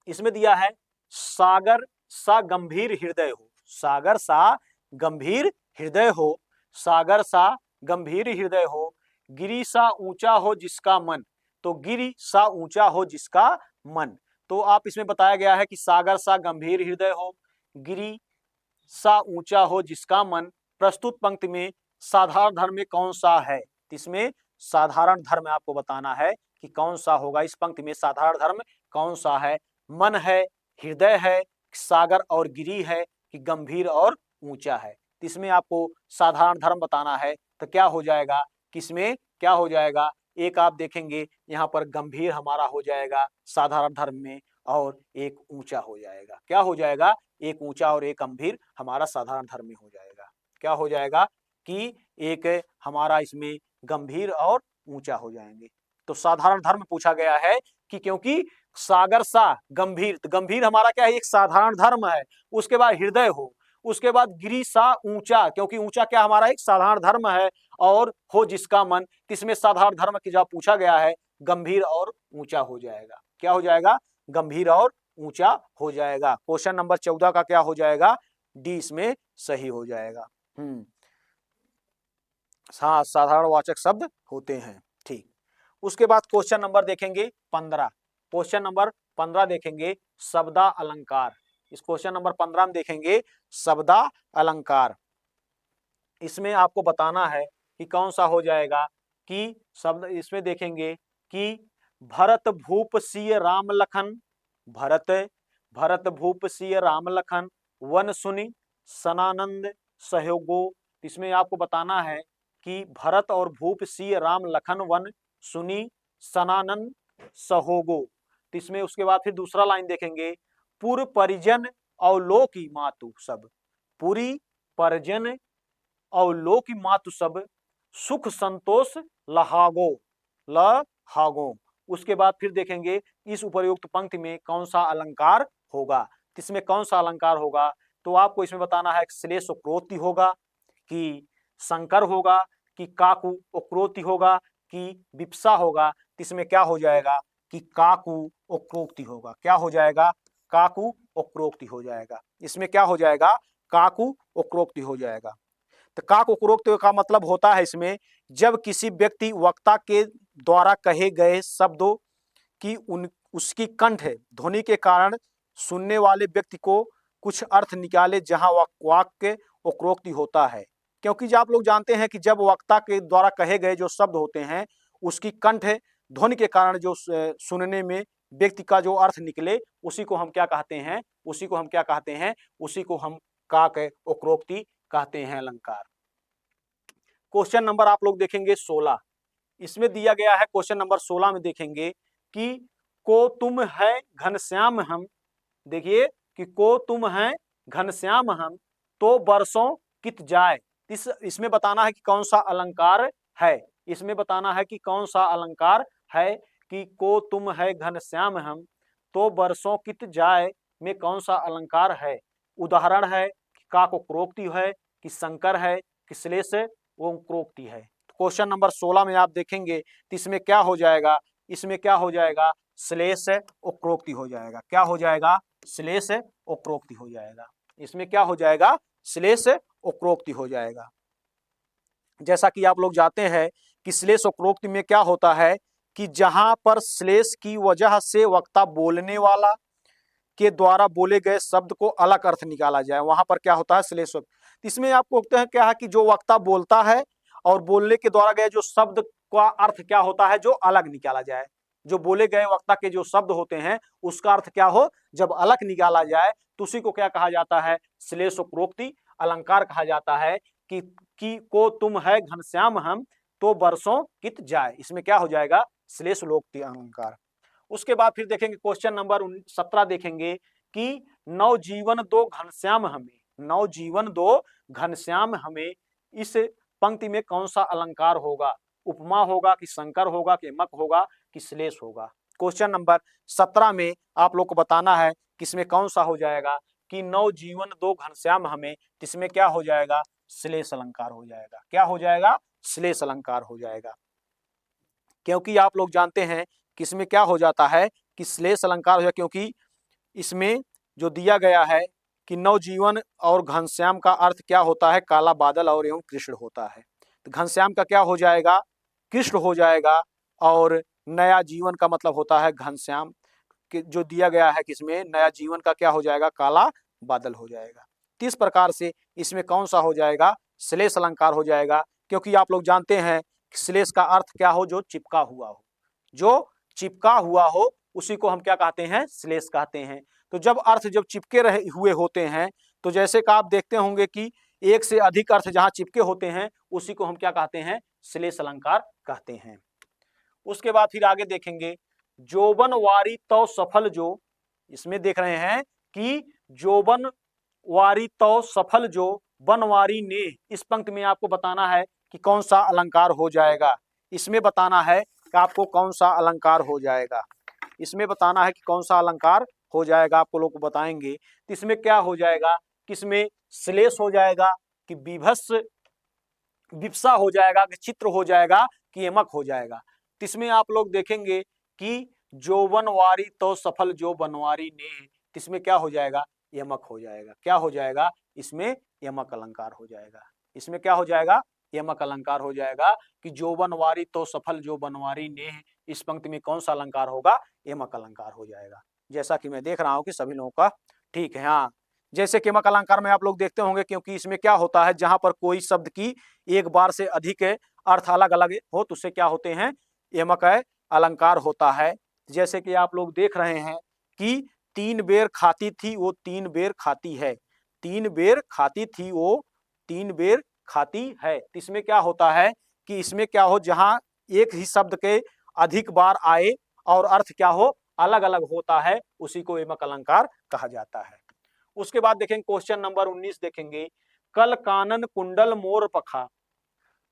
इसमें दिया है, सागर सा गंभीर हृदय हो, सागर सा गंभीर हृदय हो, सागर सा गंभीर हृदय हो, गिरि सा ऊंचा हो जिसका मन। तो गिरि सा ऊंचा हो जिसका मन, तो आप इसमें बताया गया है कि सागर सा गंभीर हृदय हो, गिरि सा ऊंचा हो जिसका मन। प्रस्तुत पंक्ति में साधारण धर्म में कौन सा है, इसमें साधारण धर्म आपको बताना है कि कौन सा होगा। इस पंक्ति में साधारण धर्म कौन सा है, मन है, हृदय है, सागर और गिरि है, कि गंभीर और ऊंचा है। इसमें आपको साधारण धर्म बताना है। तो क्या हो जाएगा, किसमें क्या हो जाएगा, एक आप देखेंगे यहाँ पर गंभीर हमारा हो जाएगा साधारण धर्म में, और एक ऊंचा हो जाएगा। क्या हो जाएगा, एक ऊंचा और एक गंभीर हमारा साधारण धर्म में हो जाएगा। क्या हो जाएगा कि एक हमारा इसमें गंभीर और ऊंचा हो जाएंगे। तो साधारण धर्म पूछा गया है कि क्योंकि सागर सा गंभीर, तो गंभीर हमारा क्या है, एक साधारण धर्म है। उसके बाद हृदय हो, उसके बाद गिरि सा ऊंचा, क्योंकि ऊंचा क्या हमारा एक साधारण धर्म है, और हो जिसका मन, इसमें साधारण धर्म की जब पूछा गया है गंभीर और ऊंचा हो जाएगा। क्या हो जाएगा, गंभीर और ऊंचा हो जाएगा। क्वेश्चन नंबर 14 का क्या हो जाएगा, डी इसमें सही हो जाएगा। हाँ, साधारण वाचक शब्द होते हैं। ठीक, उसके बाद क्वेश्चन नंबर देखेंगे 15। क्वेश्चन नंबर 15 देखेंगे, शब्दा अलंकार। इस क्वेश्चन नंबर 15 में देखेंगे शब्दा अलंकार। इसमें आपको बताना है कि कौन सा हो जाएगा, कि शब्द इसमें देखेंगे कि भरत भूप सिय राम लखन, भरत भूप सिय राम लखन, वन सुनि सनानंद सहयोगो। इसमें आपको बताना है कि भरत और भूप सिय राम लखन वन सुनि सनानंद सहोगो। इसमें उसके बाद फिर दूसरा लाइन देखेंगे, पुर परिजन अवलोकी मातु सब, पुरी परिजन अवलोकी मातु सब, सुख संतोष लहागो, लहागो। उसके बाद फिर देखेंगे इस उपर्युक्त पंक्ति में कौन सा अलंकार होगा। इसमें कौन सा अलंकार होगा, तो आपको इसमें बताना है श्लेष उक्रोति होगा, कि शंकर होगा, कि काकु उक्रोति होगा, कि विप्सा होगा। इसमें क्या हो जाएगा, कि काकु उक्रोक्ति होगा। क्या हो जाएगा, काकु उक्रोक्ति हो जाएगा। इसमें क्या हो जाएगा, काकु उक्रोक्ति हो जाएगा। तो काक उपरोक्त का मतलब होता है इसमें, जब किसी व्यक्ति वक्ता के द्वारा कहे गए शब्दों की उसकी कंठ ध्वनि के कारण सुनने वाले व्यक्ति को कुछ अर्थ निकाले, जहां वाक्य उपरोक्ति होता है। क्योंकि जो आप लोग जानते हैं कि जब वक्ता के द्वारा कहे गए जो शब्द होते हैं उसकी कंठ ध्वनि के कारण जो सुनने में व्यक्ति का जो अर्थ निकले, उसी को हम क्या कहते हैं, उसी को हम क्या कहते हैं, उसी को हम काक उपरोक्ति कहते हैं अलंकार। क्वेश्चन नंबर आप लोग देखेंगे 16। इसमें दिया गया है क्वेश्चन नंबर 16 में देखेंगे कि को तुम है घनश्याम हम। देखिए कि को तुम है घनश्याम हम, तो बरसों कित जाए। इसमें बताना है कि कौन सा अलंकार है। इसमें बताना है कि कौन सा अलंकार है कि को तुम है घनश्याम हम तो बरसों कित जाए में कौन सा अलंकार है। उदाहरण है कि का को क्रोक्ति है कि शंकर है कि श्लेष वो क्रोक्ति है। क्वेश्चन नंबर 16 में आप देखेंगे तो इसमें क्या हो जाएगा, इसमें क्या हो जाएगा, श्लेष उपरोक्ति हो जाएगा। क्या हो जाएगा, श्लेष उपरोक्ति हो जाएगा। इसमें क्या हो जाएगा, श्लेष उपरोक्ति हो जाएगा। जैसा कि आप लोग जानते हैं कि श्लेष उपरोक्ति में क्या होता है कि जहां पर श्लेष की वजह से वक्ता बोलने वाला के द्वारा बोले गए शब्द को अलग अर्थ निकाला जाए, वहां पर क्या होता है, श्लेष। इसमें आपको कहते हैं क्या है कि जो वक्ता बोलता है और बोलने के द्वारा गए जो शब्द का अर्थ क्या होता है, जो अलग निकाला जाए। जो बोले गए वक्ता के जो शब्द होते हैं उसका अर्थ क्या हो, जब अलग निकाला जाए तो उसी को क्या कहा जाता है, श्लेषोक्रोक्ति अलंकार कहा जाता है। कि को तुम है घनश्याम हम तो बरसों कित जाए, इसमें क्या हो जाएगा, श्लेषोक्ति अलंकार। उसके बाद फिर देखेंगे क्वेश्चन नंबर 17 देखेंगे कि नवजीवन दो घनश्याम हमें, नवजीवन दो घनश्याम हमें, इस पंक्ति में कौन सा अलंकार होगा, उपमा होगा कि शंकर होगा कि यमक होगा कि श्लेष होगा। क्वेश्चन नंबर 17 में आप लोग को बताना है कि इसमें कौन सा हो जाएगा कि नवजीवन दो घनश्याम हमें, इसमें क्या हो जाएगा, श्लेष अलंकार हो जाएगा। क्या हो जाएगा, श्लेष अलंकार हो जाएगा। क्योंकि आप लोग जानते हैं कि इसमें क्या हो जाता है कि श्लेष अलंकार हो जाए, क्योंकि इसमें जो दिया गया है कि नवजीवन और घनश्याम का अर्थ क्या होता है, काला बादल और एवं कृष्ण होता है। तो घनश्याम का क्या हो जाएगा, कृष्ण हो जाएगा, और नया जीवन का मतलब होता है घनश्याम कि जो दिया गया है कि इसमें नया जीवन का क्या हो जाएगा, काला बादल हो जाएगा। तो इस प्रकार से इसमें कौन सा हो जाएगा, श्लेष अलंकार हो जाएगा। क्योंकि आप लोग जानते हैं श्लेष का अर्थ क्या हो, जो चिपका हुआ हो, जो चिपका हुआ हो उसी को हम क्या कहते हैं, श्लेष कहते हैं। तो जब अर्थ जब चिपके रहे हुए होते हैं तो जैसे कि आप देखते होंगे कि एक से अधिक अर्थ जहां चिपके होते हैं उसी को हम क्या कहते हैं, श्लेष अलंकार कहते हैं। उसके बाद फिर आगे देखेंगे जोबन वारी तो सफल जो, इसमें देख रहे हैं कि जोबन वारी तो सफल जो बनवारी ने, इस पंक्ति में आपको बताना है कि कौन सा अलंकार हो जाएगा। इसमें बताना है कि आपको कौन सा अलंकार हो जाएगा, इसमें बताना है कि कौन सा अलंकार हो जाएगा, आपको लोग को बताएंगे। तो इसमें क्या हो जाएगा कि इसमें श्लेष हो जाएगा कि विभत्स विप्सा हो जाएगा कि चित्र हो जाएगा कि यमक हो जाएगा। तो इसमें आप लोग देखेंगे कि जो बनवारी तो सफल जो बनवारी ने, इसमें क्या हो जाएगा, यमक हो जाएगा। क्या हो जाएगा, इसमें यमक अलंकार हो जाएगा। इसमें क्या हो जाएगा, यमक अलंकार हो जाएगा कि जो बनवारी तो सफल जो बनवारी ने, इस पंक्ति में कौन सा अलंकार होगा, यमक अलंकार हो जाएगा। जैसा कि मैं देख रहा हूं कि सभी लोगों का ठीक है। हाँ, जैसे कि यमक अलंकार में आप लोग देखते होंगे, क्योंकि इसमें क्या होता है, जहां पर कोई शब्द की एक बार से अधिक अर्थ अलग अलग हो तो उससे क्या होते हैं, यमक अलंकार होता है। जैसे कि आप लोग देख रहे हैं कि 3 बेर खाती थी वो 3 बेर खाती है, 3 बेर खाती थी वो 3 बेर खाती है। तो इसमें क्या होता है कि इसमें क्या हो, जहां एक ही शब्द के अधिक बार आए और अर्थ क्या हो, अलग अलग होता है, उसी को यमक अलंकार कहा जाता है। उसके बाद देखेंगे क्वेश्चन नंबर 19 देखेंगे, कल कानन कुंडल मोर पखा,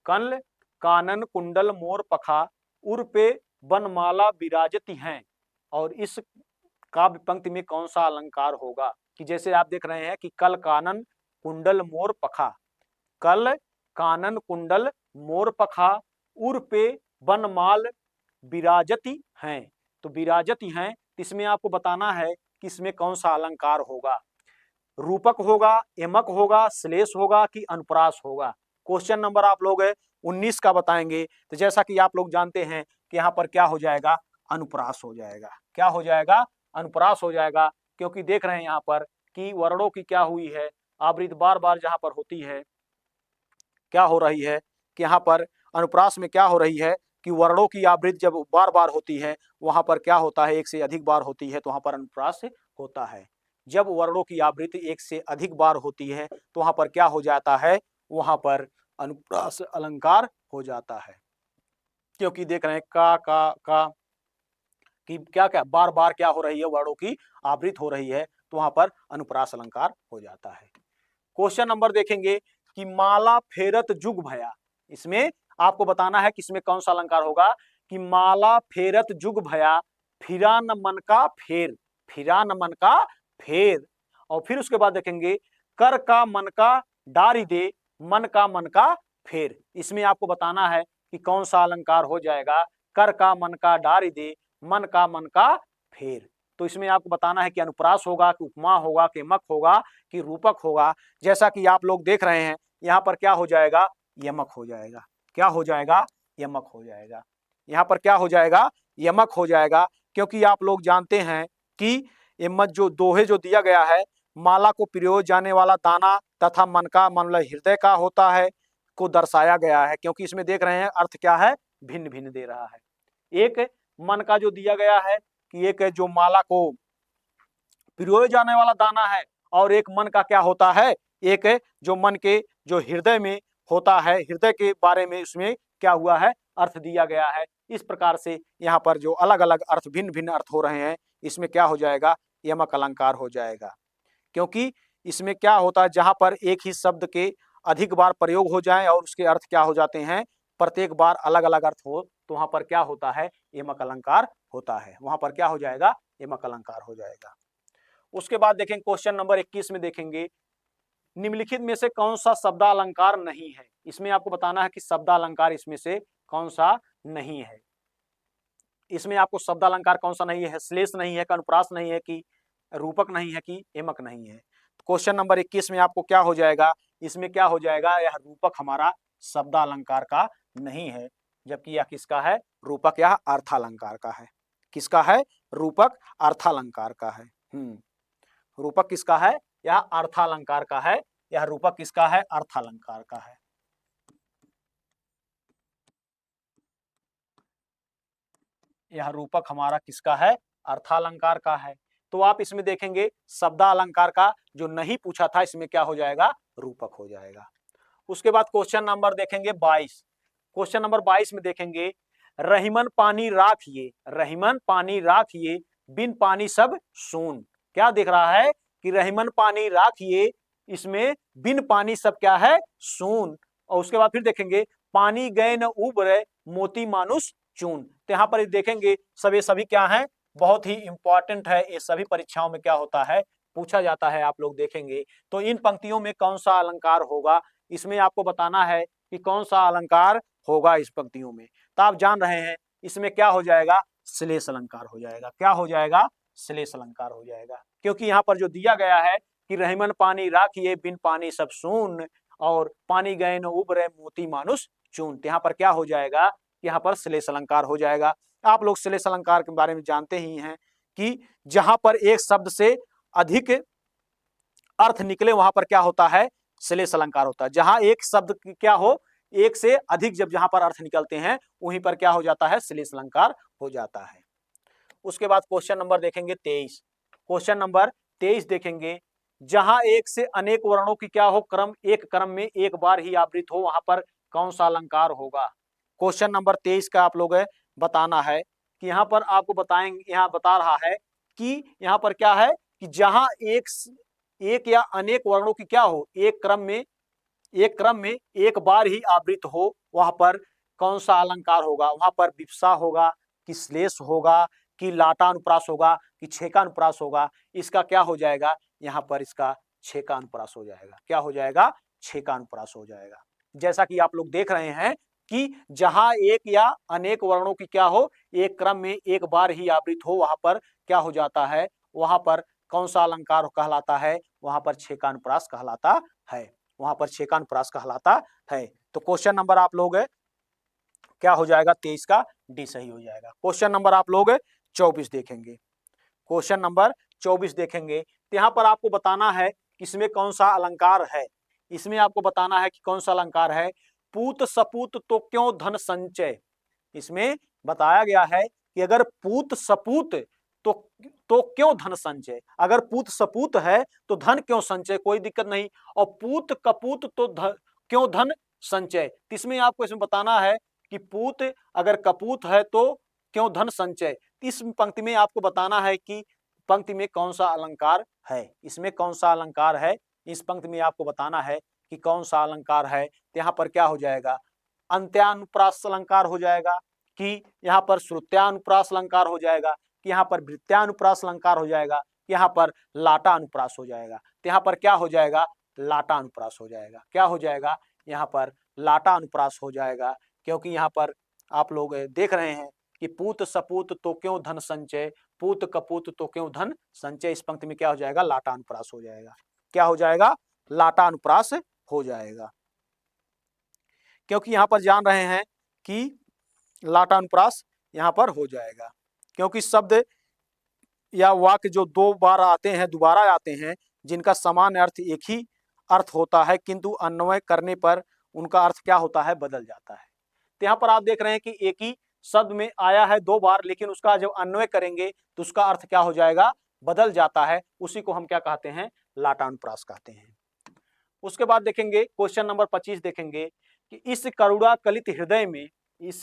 कल कानन कुंडल मोर पखा उर पे बनमाला विराजती हैं, और इस काव्य पंक्ति में कौन सा अलंकार होगा। कि जैसे आप देख रहे हैं कि कल कानन कुंडल मोर पखा, कल कानन कुंडल मोर पखा उर पे बनमाल विराजती हैं, तो विराजती हैं, इसमें आपको बताना है कि इसमें कौन सा अलंकार होगा, रूपक होगा, यमक होगा, श्लेष होगा कि अनुप्रास होगा। क्वेश्चन नंबर आप लोग 19 का बताएंगे। तो जैसा कि आप लोग जानते हैं कि यहाँ पर क्या हो जाएगा, अनुप्रास हो जाएगा। क्या हो जाएगा, अनुप्रास हो जाएगा। क्योंकि देख रहे हैं यहाँ पर कि वर्णों की क्या हुई है, आवृत्ति बार बार जहाँ पर होती है, क्या हो रही है कि यहाँ पर अनुप्रास में क्या हो रही है कि वर्णों की आवृत्ति जब बार बार होती है वहां पर क्या होता है, एक से अधिक बार होती है तो वहां पर अनुप्रास होता है। जब वर्णों की आवृत्ति एक से अधिक बार होती है तो वहां पर क्या हो जाता है, वहां पर अनुप्रास अलंकार हो जाता है। क्योंकि देख रहे हैं का कि क्या क्या बार बार क्या हो रही है, वर्णों की आवृत्ति हो रही है, तो वहां पर अनुप्रास अलंकार हो जाता है। क्वेश्चन नंबर देखेंगे कि माला फेरत जुग भया। इसमें आपको बताना है कि इसमें कौन सा अलंकार होगा कि माला फेरत जुग भया, फिरा न मन का फेर, फिरा न मन का फेर। और फिर उसके बाद देखेंगे कर का मन का डारी दे, मन का फेर। इसमें आपको बताना है कि कौन सा अलंकार हो जाएगा, कर का मन का डारी दे, मन का फेर। तो इसमें आपको बताना है कि अनुप्रास होगा कि उपमा होगा कि यमक होगा कि रूपक होगा। जैसा कि आप लोग देख रहे हैं यहाँ पर क्या हो जाएगा, यमक हो जाएगा। क्या हो जाएगा, यमक हो जाएगा। यहाँ पर क्या हो जाएगा, यमक हो जाएगा, क्योंकि आप लोग जानते हैं कि यमक जो दोहे जो दिया गया है, माला को पिरोए जाने वाला दाना तथा मन का मतलब हृदय का होता है को दर्शाया गया है, क्योंकि इसमें देख रहे हैं अर्थ क्या है, भिन्न भिन्न दे रहा है। एक मन का जो दिया गया है कि एक जो माला को पिरोए जाने वाला दाना है, और एक मन का क्या होता है, एक जो मन के जो हृदय में होता है, हृदय के बारे में उसमें क्या हुआ है, अर्थ दिया गया है। इस प्रकार से यहाँ पर जो अलग अलग अर्थ भिन्न भिन्न अर्थ हो रहे हैं, इसमें क्या हो जाएगा, यमक अलंकार हो जाएगा। क्योंकि इसमें क्या होता है, जहां पर एक ही शब्द के अधिक बार प्रयोग हो जाए और उसके अर्थ क्या हो जाते हैं, प्रत्येक बार अलग अलग अर्थ हो, तो वहां पर क्या होता है, यमक अलंकार होता है। वहां पर क्या हो जाएगा, यमक अलंकार हो जाएगा। उसके बाद देखेंगे क्वेश्चन नंबर 21 में देखेंगे निम्नलिखित में से कौन सा शब्दालंकार नहीं है। इसमें आपको बताना है कि शब्दालंकार इसमें से कौन सा नहीं है। इसमें आपको शब्दालंकार कौन सा नहीं है, श्लेष नहीं है, अनुप्रास नहीं है कि रूपक नहीं है कि यमक नहीं है। क्वेश्चन नंबर 21 में आपको क्या हो जाएगा, इसमें क्या हो जाएगा, यह रूपक हमारा शब्दालंकार का नहीं है, जबकि यह किसका है, रूपक यह अर्थालंकार का है। किसका है, रूपक अर्थालंकार का है। रूपक किसका है, यह अर्थालंकार का है। यह रूपक किसका है, अर्थालंकार का है। यह रूपक हमारा किसका है, अर्थालंकार का है। तो आप इसमें देखेंगे शब्दालंकार का जो नहीं पूछा था, इसमें क्या हो जाएगा, रूपक हो जाएगा। उसके बाद क्वेश्चन नंबर देखेंगे 22। क्वेश्चन नंबर 22 में देखेंगे रहीमन पानी राखिए, रहीमन पानी राखिए, बिन पानी सब सून। क्या दिख रहा है कि रहीमन पानी राखिए, इसमें बिन पानी सब क्या है, सून। और उसके बाद फिर देखेंगे पानी गए न उबरे, मोती मानुष चून। तो यहाँ पर देखेंगे सभी क्या है, बहुत ही इंपॉर्टेंट है, ये सभी परीक्षाओं में क्या होता है, पूछा जाता है। आप लोग देखेंगे तो इन पंक्तियों में कौन सा अलंकार होगा, इसमें आपको बताना है कि कौन सा अलंकार होगा इस पंक्तियों में। तो आप जान रहे हैं इसमें क्या हो जाएगा, श्लेष अलंकार हो जाएगा। क्या हो जाएगा, श्लेष अलंकार हो जाएगा। क्योंकि यहाँ पर जो दिया गया है कि रहीमन पानी राखिए, बिन पानी सब सून, और पानी गए न उबरे, मोती मानुष चून। यहाँ पर क्या हो जाएगा, यहाँ पर श्लेष अलंकार हो जाएगा। आप लोग श्लेष अलंकार के बारे में जानते ही हैं कि जहां पर एक शब्द से अधिक अर्थ निकले वहां पर क्या होता है, श्लेष अलंकार होता है। जहां एक शब्द क्या हो, एक से अधिक जब जहां पर अर्थ निकलते हैं वहीं पर क्या हो जाता है, श्लेष अलंकार हो जाता है। उसके बाद क्वेश्चन नंबर देखेंगे 23। क्वेश्चन नंबर 23 देखेंगे जहां एक से अनेक वर्णों की क्या हो, क्रम एक क्रम में एक बार ही आवृत हो, वहां पर कौन सा अलंकार होगा। क्वेश्चन नंबर 23 का आप लोग बताना है कि यहाँ पर आपको बताएंगे, यहाँ बता रहा है कि यहाँ पर क्या है कि जहां एक या अनेक वर्णों की क्या हो, एक क्रम में एक बार ही आवृत हो, वहां पर कौन सा अलंकार होगा। वहां पर विप्सा होगा कि श्लेष होगा कि लाटा अनुप्रास होगा कि छेका अनुप्रास होगा। इसका क्या हो जाएगा, यहाँ पर इसका छेका अनुप्रास हो जाएगा। क्या हो जाएगा, छेका अनुप्रास हो जाएगा। जैसा कि आप लोग देख रहे हैं कि जहां एक या अनेक वर्णों की क्या हो, एक क्रम में एक बार ही आवृत हो, वहां पर क्या हो जाता है, वहां पर कौन सा अलंकार कहलाता है, वहां पर छेकानुप्रास कहलाता है। वहां पर छेकानुप्रास कहलाता है। तो क्वेश्चन नंबर आप लोग क्या हो जाएगा, 23 का डी सही हो जाएगा। क्वेश्चन नंबर आप लोग 24 देखेंगे। क्वेश्चन नंबर 24 देखेंगे तो यहाँ पर आपको बताना है इसमें कौन सा अलंकार है। इसमें आपको बताना है कि कौन सा अलंकार है। पूत सपूत तो क्यों धन संचय। इसमें बताया गया है कि अगर पूत सपूत तो क्यों धन संचय। अगर पूत सपूत है तो धन क्यों संचय, कोई दिक्कत नहीं। और पूत कपूत तो क्यों धन संचय। इसमें आपको इसमें बताना है कि पूत अगर कपूत है तो क्यों धन संचय। इस पंक्ति में आपको बताना है कि पंक्ति में कौन सा अलंकार है, इसमें कौन सा अलंकार है। इस पंक्ति में आपको बताना है कि कौन सा अलंकार है, तो यहाँ पर क्या हो जाएगा, अंत्यानुप्रास अलंकार हो जाएगा, कि यहाँ पर श्रुत्यानुप्रास अलंकार हो जाएगा, कि यहाँ पर वृत्त्यानुप्रास अलंकार हो जाएगा, कि यहाँ पर लाटा अनुप्रास हो जाएगा। तो यहाँ पर क्या हो जाएगा, लाटा अनुप्रास हो जाएगा। क्या हो जाएगा, यहाँ पर लाटा अनुप्रास हो जाएगा, क्योंकि यहाँ पर आप लोग देख रहे हैं कि पूत सपूत तो क्यों धन संचय, पूत कपूत तो क्यों धन संचय, इस पंक्ति में क्या हो जाएगा, लाटा अनुप्रास हो जाएगा। क्या हो जाएगा, लाटा अनुप्रास हो जाएगा, क्योंकि यहां पर जान रहे हैं कि लाटा अनुप्रास यहां पर हो जाएगा, क्योंकि शब्द या वाक्य जो दो बार आते हैं, दोबारा आते हैं, जिनका समान अर्थ एक ही अर्थ होता है, किंतु अन्वय करने पर उनका अर्थ क्या होता है, बदल जाता है। तो यहाँ पर आप देख रहे हैं कि एक ही शब्द में आया है दो बार, लेकिन उसका जब अन्वय करेंगे तो उसका अर्थ क्या हो जाएगा, बदल जाता है। उसी को हम क्या कहते हैं, लाटानुप्रास कहते हैं। उसके बाद देखेंगे क्वेश्चन नंबर 25 देखेंगे कि इस करुणा कलित हृदय में, इस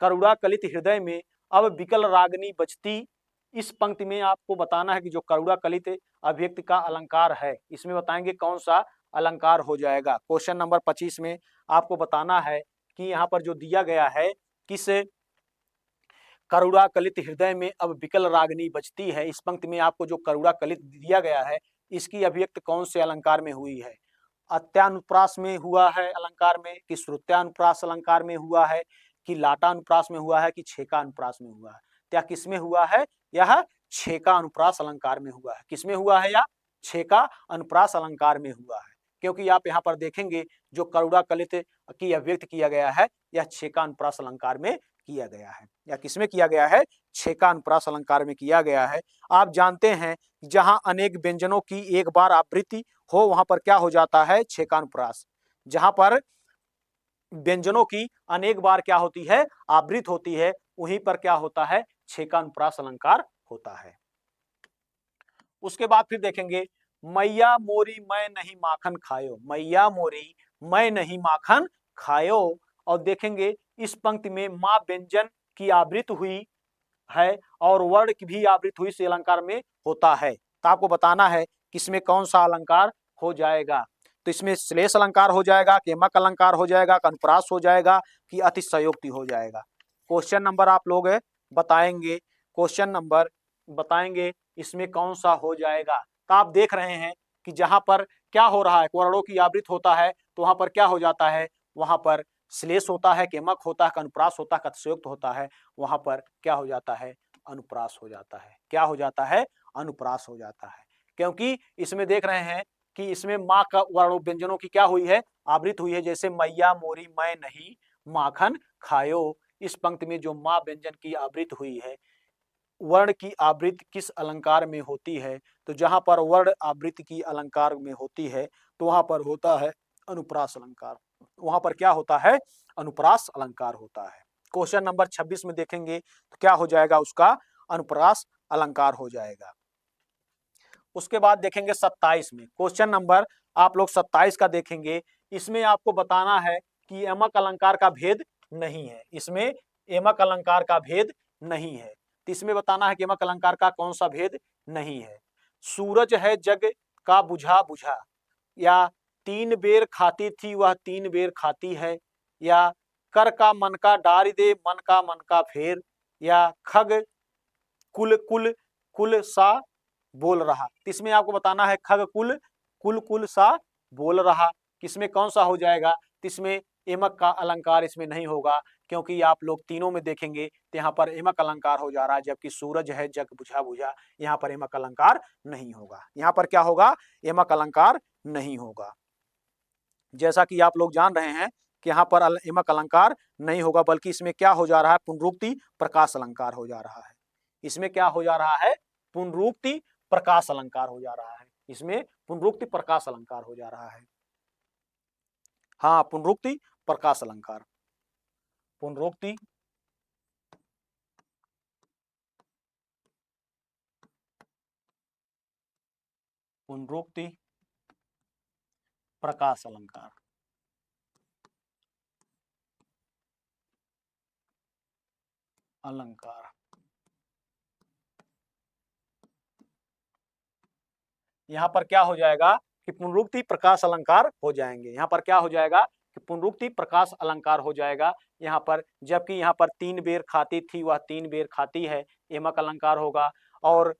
करुणा कलित हृदय में अब विकल रागनी बजती, इस पंक्ति में आपको बताना है कि जो करुणा कलित अभिव्यक्ति का अलंकार है, इसमें बताएंगे कौन सा अलंकार हो जाएगा। क्वेश्चन नंबर 25 में आपको बताना है कि यहाँ पर जो दिया गया है, किस करुणा कलित हृदय में अब विकल रागनी बजती है, इस पंक्ति में आपको जो करुणा कलित दिया गया है, इसकी अभिव्यक्ति कौन से अलंकार में हुई है, अत्यानुप्रास में हुआ है अलंकार में, कि श्रुत्यानुप्रास अलंकार में हुआ है, कि लाटानुप्रास में हुआ है, कि छेका अनुप्रास में हुआ है। क्या किसमें हुआ है, यह छेका अनुप्रास अलंकार में हुआ है। किसमें हुआ है, या छेका अनुप्रास अलंकार में हुआ है, क्योंकि आप यहाँ पर देखेंगे जो करुणा कलित की अभिव्यक्त किया गया है, यह छेका अनुप्रास अलंकार में किया गया है। या किसमें किया गया है, छेका अनुप्रास अलंकार में किया गया है। आप जानते हैं जहां अनेक व्यंजनों की एक बार आवृत्ति हो, वहां पर क्या हो जाता है, छेकानुप्रास। जहां पर व्यंजनों की अनेक बार क्या होती है, आवृत्त होती है, वहीं पर क्या होता है, छेकानुप्रास अलंकार होता है। उसके बाद फिर देखेंगे, मैया मोरी मैं नहीं माखन खायो, मैया मोरी मैं नहीं माखन खायो, और देखेंगे इस पंक्ति में मां व्यंजन की आवृत्त हुई है और वर्ण की भी आवृत्त हुई से अलंकार में होता है। तो आपको बताना है कि इसमें कौन सा अलंकार हो जाएगा। तो इसमें श्लेष अलंकार हो जाएगा, केमक अलंकार हो जाएगा, अनुप्रास हो जाएगा, कि अतिशयोक्ति हो जाएगा। क्वेश्चन नंबर आप लोग बताएंगे, क्वेश्चन नंबर बताएंगे इसमें कौन सा हो जाएगा। तो आप देख रहे हैं कि जहां पर क्या हो रहा है, वर्णों की आवृत्त होता है, तो वहां पर क्या हो जाता है, वहां पर श्लेष होता है, केमक होता है, अनुप्रास होता है, अतिशयोक्त होता है, वहां पर क्या हो जाता है, अनुप्रास हो जाता है। क्या हो जाता है, अनुप्रास हो जाता है, क्योंकि इसमें देख रहे हैं कि इसमें माँ का वर्ण व्यंजनों की क्या हुई है, आवृत्त हुई है। जैसे मैया मोरी मैं नहीं माखन खायो, इस पंक्ति में जो माँ व्यंजन की आवृत्त हुई है, वर्ण की आवृत्ति किस अलंकार में होती है, तो जहां पर वर्ण आवृत्ति की अलंकार में होती है, तो वहां पर होता है अनुप्रास अलंकार। वहां पर क्या होता है, अनुप्रास अलंकार होता है। क्वेश्चन नंबर 26 में देखेंगे तो क्या हो जाएगा, उसका अनुप्रास अलंकार हो जाएगा। उसके बाद देखेंगे 27 में, क्वेश्चन नंबर आप लोग 27 का देखेंगे। इसमें आपको बताना है कि यमक अलंकार का भेद नहीं है, इसमें यमक अलंकार का भेद नहीं है। तो इसमें बताना है कि यमक अलंकार का कौन सा भेद नहीं है। सूरज है जग का बुझा बुझा, या तीन बेर खाती थी वह तीन बेर खाती है, या कर का मन का डारी दे मन का फेर, या खग कुल कुल कुल सा बोल रहा। इसमें आपको बताना है खग कुल कुल कुल सा बोल रहा, किसमें कौन सा हो जाएगा। इसमें एमक का अलंकार इसमें नहीं होगा, क्योंकि आप लोग तीनों में देखेंगे तो यहाँ पर एमक अलंकार हो जा रहा है, जबकि सूरज है जग बुझा बुझा, यहाँ पर एमक अलंकार नहीं होगा। यहाँ पर क्या होगा, एमक अलंकार नहीं होगा। जैसा कि आप लोग जान रहे हैं कि यहाँ पर एमक अलंकार नहीं होगा, बल्कि इसमें क्या हो जा रहा है, पुनरुक्ति प्रकाश अलंकार हो जा रहा है। इसमें क्या हो जा रहा है, पुनरुक्ति प्रकाश अलंकार हो जा रहा है। इसमें पुनरुक्ति प्रकाश अलंकार हो जा रहा है। हाँ, पुनरुक्ति प्रकाश अलंकार, पुनरुक्ति पुनरुक्ति प्रकाश अलंकार। अलंकार यहां पर क्या हो जाएगा, कि पुनरुक्ति प्रकाश अलंकार हो जाएंगे। यहाँ पर क्या हो जाएगा कि पुनरुक्ति प्रकाश अलंकार हो जाएगा यहाँ पर, जबकि यहाँ पर 3 बेर खाती थी वह 3 बेर खाती है, यमक अलंकार होगा। और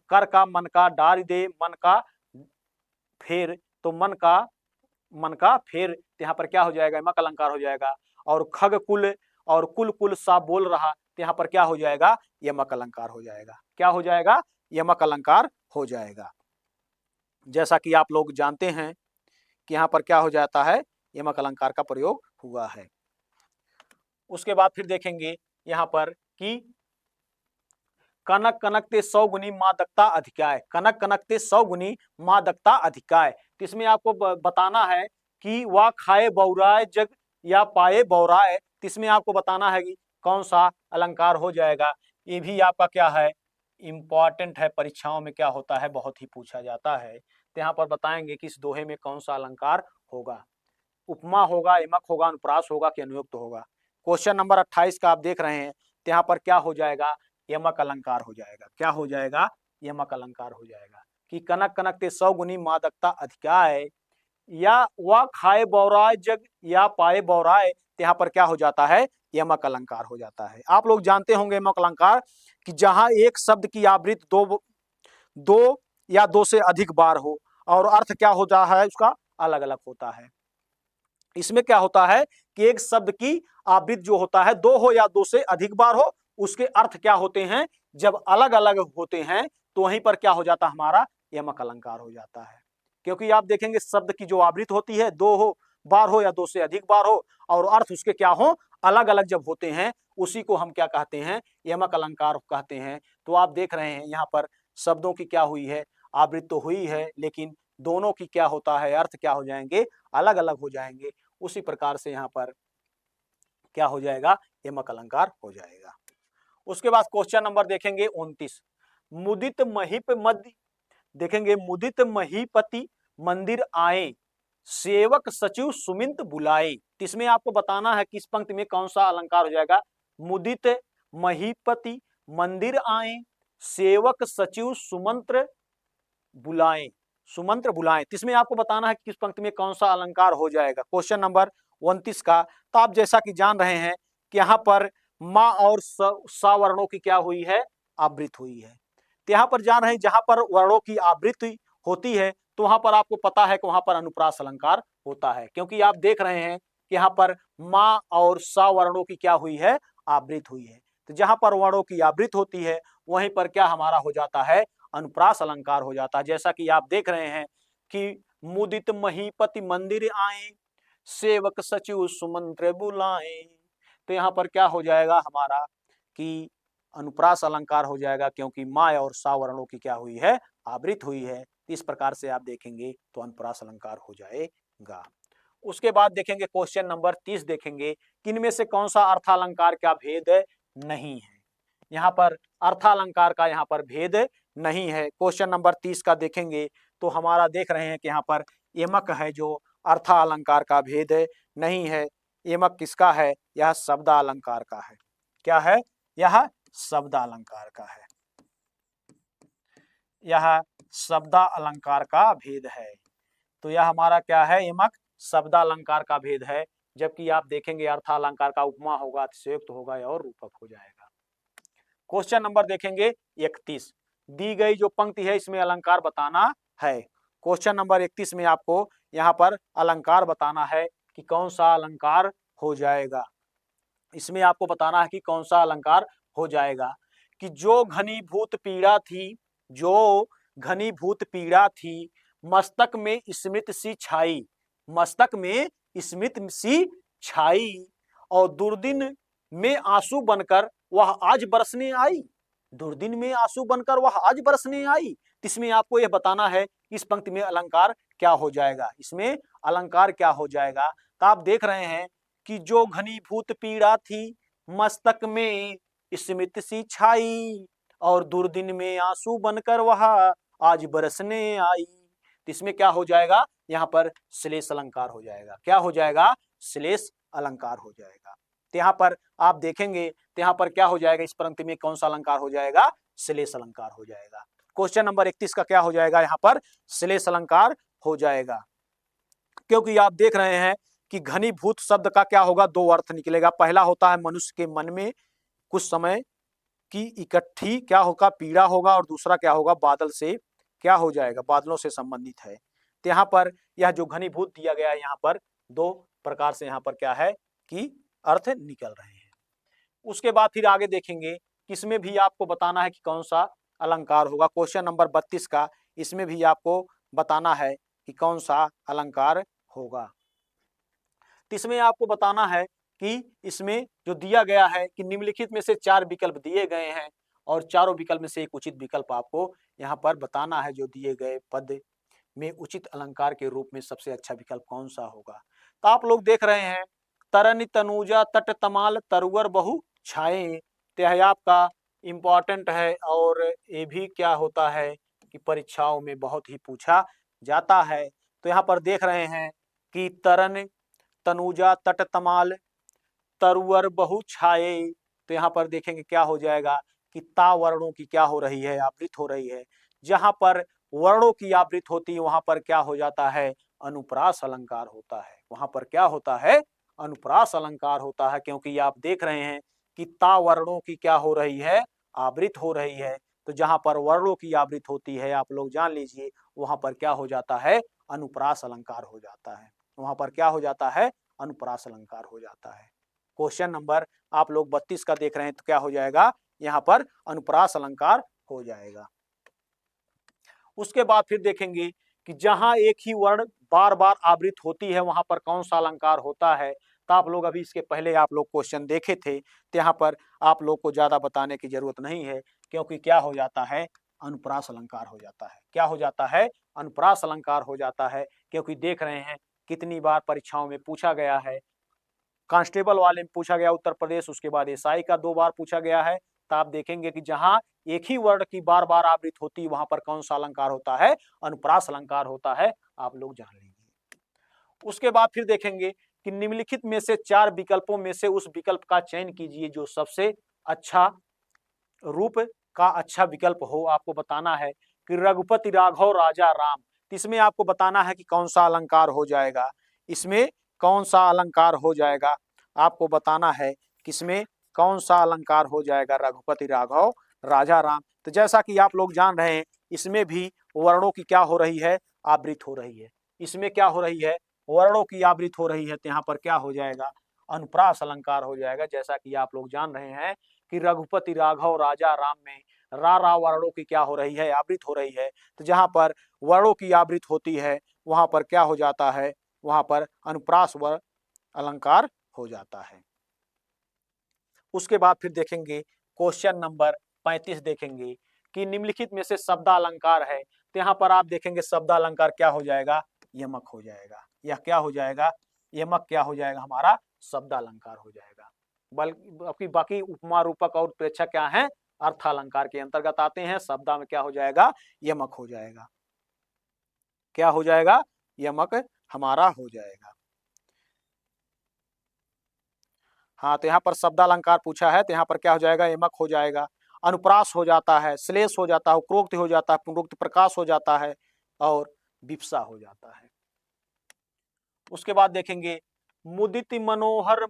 कर का मन का डार दे मन का फेर, तो मन का फेर, तो यहाँ पर क्या हो जाएगा, यमक अलंकार हो जाएगा। और खग कुल और कुल कुल सा बोल रहा, तो यहाँ पर क्या हो जाएगा, यमक अलंकार हो जाएगा। क्या हो जाएगा, यमक अलंकार हो जाएगा। जैसा कि आप लोग जानते हैं कि यहाँ पर क्या हो जाता है, यमक अलंकार का प्रयोग हुआ है। उसके बाद फिर देखेंगे यहाँ पर कि कनक कनक ते 100 गुनी मादकता अधिकाय, कनक कनक ते 100 गुनी मादकता अधिकाय। तो इसमें आपको बताना है कि वह खाए बौराए जग या पाए बौराए, तो इसमें आपको बताना है कि कौन सा अलंकार हो जाएगा। ये भी आपका क्या है, इंपॉर्टेंट है, परीक्षाओं में क्या होता है, बहुत ही पूछा जाता है। तो यहाँ पर बताएंगे कि इस दोहे में कौन सा अलंकार होगा, उपमा होगा, यमक होगा, अनुप्रास होगा कि अनुयुक्त होगा। क्वेश्चन नंबर 28 का आप देख रहे हैं, तो यहाँ पर क्या हो जाएगा, यमक अलंकार हो जाएगा। क्या हो जाएगा, यमक अलंकार हो जाएगा कि कनक कनक ते 100 गुनी मादकता अधिकाय, या वह खाए बौराए जग या पाए बौराए, तो यहाँ पर क्या हो जाता है, यमक अलंकार हो जाता है। आप लोग जानते होंगे यमक अलंकार कि जहां एक शब्द की आवृत्ति दो या दो से अधिक बार हो और अर्थ क्या होता है उसका अलग अलग होता है। इसमें क्या होता है कि एक शब्द की आवृत्ति जो होता है 2 हो या 2 से अधिक बार हो, उसके अर्थ क्या होते हैं, जब अलग अलग होते हैं तो वहीं पर क्या हो जाता है, हमारा यमक अलंकार हो जाता है। क्योंकि आप देखेंगे शब्द की जो आवृत्ति होती है 2 बार हो या 2 से अधिक बार हो और अर्थ उसके क्या हो, अलग अलग जब होते हैं, उसी को हम क्या कहते हैं, यमक अलंकार कहते हैं। तो आप देख रहे हैं यहाँ पर शब्दों की क्या हुई है, आवृत्ति तो हुई है, लेकिन दोनों की क्या होता है, अर्थ क्या हो जाएंगे, अलग अलग हो जाएंगे। उसी प्रकार से यहाँ पर क्या हो जाएगा, यमक अलंकार हो जाएगा। उसके बाद क्वेश्चन नंबर देखेंगे 29, मुदित महीप मध्य, देखेंगे मुदित महीपति मंदिर आए, सेवक सचिव सुमिंत बुलाए। इसमें आपको बताना है कि इस पंक्ति में कौन सा अलंकार हो जाएगा, मुदित महीपति मंदिर आए, सेवक सचिव सुमंत्र बुलाए, सुमंत्र बुलाएं। इसमें आपको बताना है कि किस पंक्ति में कौन सा अलंकार हो जाएगा। क्वेश्चन नंबर 29 का, तो आप जैसा कि जान रहे हैं कि यहाँ पर माँ और सा वर्णों की क्या हुई है, आवृत्ति हुई है। तो यहाँ पर जान रहे हैं जहां पर वर्णों की आवृत्ति होती है तो वहां पर आपको पता है कि वहां पर अनुप्रास अलंकार होता है, क्योंकि आप देख रहे हैं कि यहाँ पर माँ और सा वर्णों की क्या हुई है, आवृत्ति हुई है। तो जहां पर वर्णों की आवृत्ति होती है वहीं पर क्या हमारा हो जाता है, अनुप्रास अलंकार हो जाता है। जैसा कि आप देख रहे हैं कि मुदित महीपति मंदिर आए, सेवक सचिव सुमंत्र बुलाए, तो यहाँ पर क्या हो जाएगा हमारा कि अनुप्रास अलंकार हो जाएगा, क्योंकि माँ और सा वर्णों की क्या हुई है, आवृत्ति हुई है। इस प्रकार से आप देखेंगे तो अनुप्रास अलंकार हो जाएगा। उसके बाद देखेंगे क्वेश्चन नंबर 30, देखेंगे कि इनमें से कौन सा अर्थालंकार का भेद नहीं है। यहाँ पर अर्थालंकार का यहाँ पर भेद नहीं है। क्वेश्चन नंबर 30 का देखेंगे तो हमारा देख रहे हैं कि यहाँ पर यमक है जो अर्थालंकार का भेद नहीं है। यमक किसका है, यह शब्दालंकार का है। क्या है, यह शब्दालंकार का है, यह शब्दालंकार का भेद है। तो यह हमारा क्या है, यमक शब्दालंकार का भेद है। जबकि आप देखेंगे अर्थालंकार का उपमा होगा, अतिशयोक्त होगा और रूपक हो जाएगा। क्वेश्चन नंबर देखेंगे 31, दी गई जो पंक्ति है इसमें अलंकार बताना है। क्वेश्चन नंबर 31 में आपको यहाँ पर अलंकार बताना है कि कौन सा अलंकार हो जाएगा। इसमें आपको बताना है कि कौन सा अलंकार हो जाएगा कि जो घनीभूत पीड़ा थी, जो घनीभूत पीड़ा थी, मस्तक में स्मृति सी छाई, मस्तक में स्मृति सी छाई, और दुर्दिन में आंसू बनकर वह आज बरसने आई, दुर्दिन में आंसू बनकर वह आज बरसने आई। इसमें आपको यह बताना है इस पंक्ति में अलंकार क्या हो जाएगा, इसमें अलंकार क्या हो जाएगा। तो आप देख रहे हैं कि जो घनीभूत पीड़ा थी, मस्तक में स्मृति सी छाई, और दुर्दिन में आंसू बनकर वह आज बरसने आई। तो इसमें क्या हो जाएगा, यहाँ पर श्लेष अलंकार हो जाएगा। क्या हो जाएगा, श्लेष अलंकार हो जाएगा। तो यहाँ पर आप देखेंगे तो यहाँ पर क्या हो जाएगा, इस पंक्ति में कौन सा अलंकार हो जाएगा, श्लेष अलंकार हो जाएगा। क्वेश्चन नंबर 31 का क्या हो जाएगा, यहाँ पर श्लेष अलंकार हो जाएगा। क्योंकि आप देख रहे हैं कि घनीभूत शब्द का क्या होगा, दो अर्थ निकलेगा। पहला होता है मनुष्य के मन में कुछ समय की इकट्ठी क्या होगा, पीड़ा होगा, और दूसरा क्या होगा, बादल से क्या हो जाएगा, बादलों से संबंधित है। तो यहाँ पर यह जो घनीभूत दिया गया है, यहाँ पर दो प्रकार से यहाँ पर क्या है कि अर्थ निकल रहे हैं। उसके बाद फिर आगे देखेंगे, इसमें भी आपको बताना है कि कौन सा अलंकार होगा। क्वेश्चन नंबर 32 का इसमें भी आपको बताना है कि कौन सा अलंकार होगा। तो इसमें आपको बताना है कि इसमें जो दिया गया है कि निम्नलिखित में से 4 विकल्प दिए गए हैं और चारों विकल्प में से एक उचित विकल्प आपको यहाँ पर बताना है। जो दिए गए पद में उचित अलंकार के रूप में सबसे अच्छा विकल्प कौन सा होगा। तो आप लोग देख रहे हैं, तरन तनूजा तट तमाल तरुवर बहु छाए, यह आपका इम्पॉर्टेंट है और ये भी क्या होता है कि परीक्षाओं में बहुत ही पूछा जाता है। तो यहाँ पर देख रहे हैं कि तरन तनूजा तट तमाल तरुवर बहु छाए, तो यहाँ पर देखेंगे क्या हो जाएगा कि ता वर्णों की क्या हो रही है, आवृत हो रही है। जहां पर वर्णों की आवृत होती है वहां पर क्या हो जाता है, अनुप्रास अलंकार होता है। वहां पर क्या होता है, अनुप्रास अलंकार होता है। क्योंकि आप देख रहे हैं कि ता वर्णों की क्या हो रही है, आवृत हो रही है। तो जहां पर वर्णों की आवृत होती है, आप लोग जान लीजिए वहां पर क्या हो जाता है, अनुप्रास अलंकार हो जाता है। वहां पर क्या हो जाता है, अनुप्रास अलंकार हो जाता है। क्वेश्चन नंबर आप लोग 32 का देख रहे हैं, तो क्या हो जाएगा, यहाँ पर अनुप्रास अलंकार हो जाएगा। उसके बाद फिर देखेंगे कि जहां एक ही वर्ण बार बार आवृत होती है वहां पर कौन सा अलंकार होता है। तो आप लोग अभी इसके पहले आप लोग क्वेश्चन देखे थे, तो यहाँ पर आप लोग को ज्यादा बताने की जरूरत नहीं है। क्योंकि क्या हो जाता है, अनुप्रास अलंकार हो जाता है। क्या हो जाता है, अनुप्रास अलंकार हो जाता है। क्योंकि देख रहे हैं कितनी बार परीक्षाओं में पूछा गया है। कांस्टेबल वाले में पूछा गया उत्तर प्रदेश, उसके बाद एसआई का 2 बार पूछा गया है। तो आप देखेंगे कि जहां एक ही वर्ण की बार बार आवृत होती है वहां पर कौन सा अलंकार होता है, अनुप्रास अलंकार होता है। आप लोग जान लीजिए। उसके बाद फिर देखेंगे कि निम्नलिखित में से 4 विकल्पों में से उस विकल्प का चयन कीजिए जो सबसे अच्छा रूप का अच्छा विकल्प हो। आपको बताना है कि रघुपति राघव राजा राम, इसमें आपको बताना है कि कौन सा अलंकार हो जाएगा। इसमें कौन सा अलंकार हो जाएगा, आपको बताना है किसमें कौन सा अलंकार हो जाएगा, रघुपति राघव राजा राम। तो जैसा कि आप लोग जान रहे हैं, इसमें भी वर्णों की क्या हो रही है, आवृत हो रही है। इसमें क्या हो रही है, वर्णों की आवृत हो रही है। तो यहाँ पर क्या हो जाएगा, अनुप्रास अलंकार हो जाएगा। जैसा कि आप लोग जान रहे हैं कि रघुपति राघव राजा राम में रा वर्णों की क्या हो रही है, आवृत हो रही है। तो जहां पर वर्णों की आवृत होती है वहां पर क्या हो जाता है, वहां पर अनुप्रास वर्ण अलंकार हो जाता है। उसके बाद फिर देखेंगे क्वेश्चन नंबर 35 देखेंगे कि निम्नलिखित में से शब्दालंकार है। तो यहाँ पर आप देखेंगे शब्दालंकार क्या हो जाएगा, यमक हो जाएगा। यह क्या हो जाएगा, यमक क्या हो जाएगा, हमारा शब्दालंकार हो जाएगा। बल्कि बाकी उपमा रूपक और उत्प्रेक्षा क्या है, अर्थालंकार के अंतर्गत आते हैं। शब्दा में क्या हो जाएगा, यमक हो जाएगा। क्या हो जाएगा, यमक हमारा हो जाएगा। हाँ, तो यहाँ पर शब्दालंकार पूछा है, तो यहाँ पर क्या हो जाएगा, यमक हो जाएगा। अनुप्रास हो जाता है, श्लेष हो जाता है, उपरोक्त हो जाता है, पुनरुक्त प्रकाश हो जाता है और विप्सा हो जाता है। उसके बाद देखेंगे मुदित मनोहर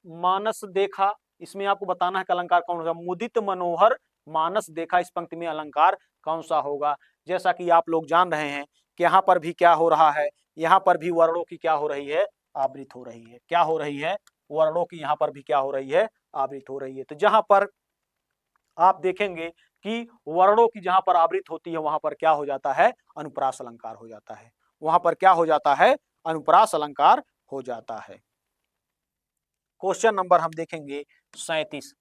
मानस देखा, इसमें आपको बताना है कि अलंकार कौन होगा। मुदित मनोहर मानस देखा, इस पंक्ति में अलंकार कौन सा होगा। जैसा कि आप लोग जान रहे हैं कि यहाँ पर भी क्या हो रहा है, यहाँ पर भी वर्णों की क्या हो रही है, आवृत हो रही है। क्या हो रही है, वर्णों की यहाँ पर भी क्या हो रही है, आवृत हो रही है। तो जहां पर आप देखेंगे कि वर्णों की जहां पर आवृत होती है वहां पर क्या हो जाता है, अनुप्रास अलंकार हो जाता है। वहां पर क्या हो जाता है, अनुप्रास अलंकार हो जाता है। क्वेश्चन नंबर हम देखेंगे 37,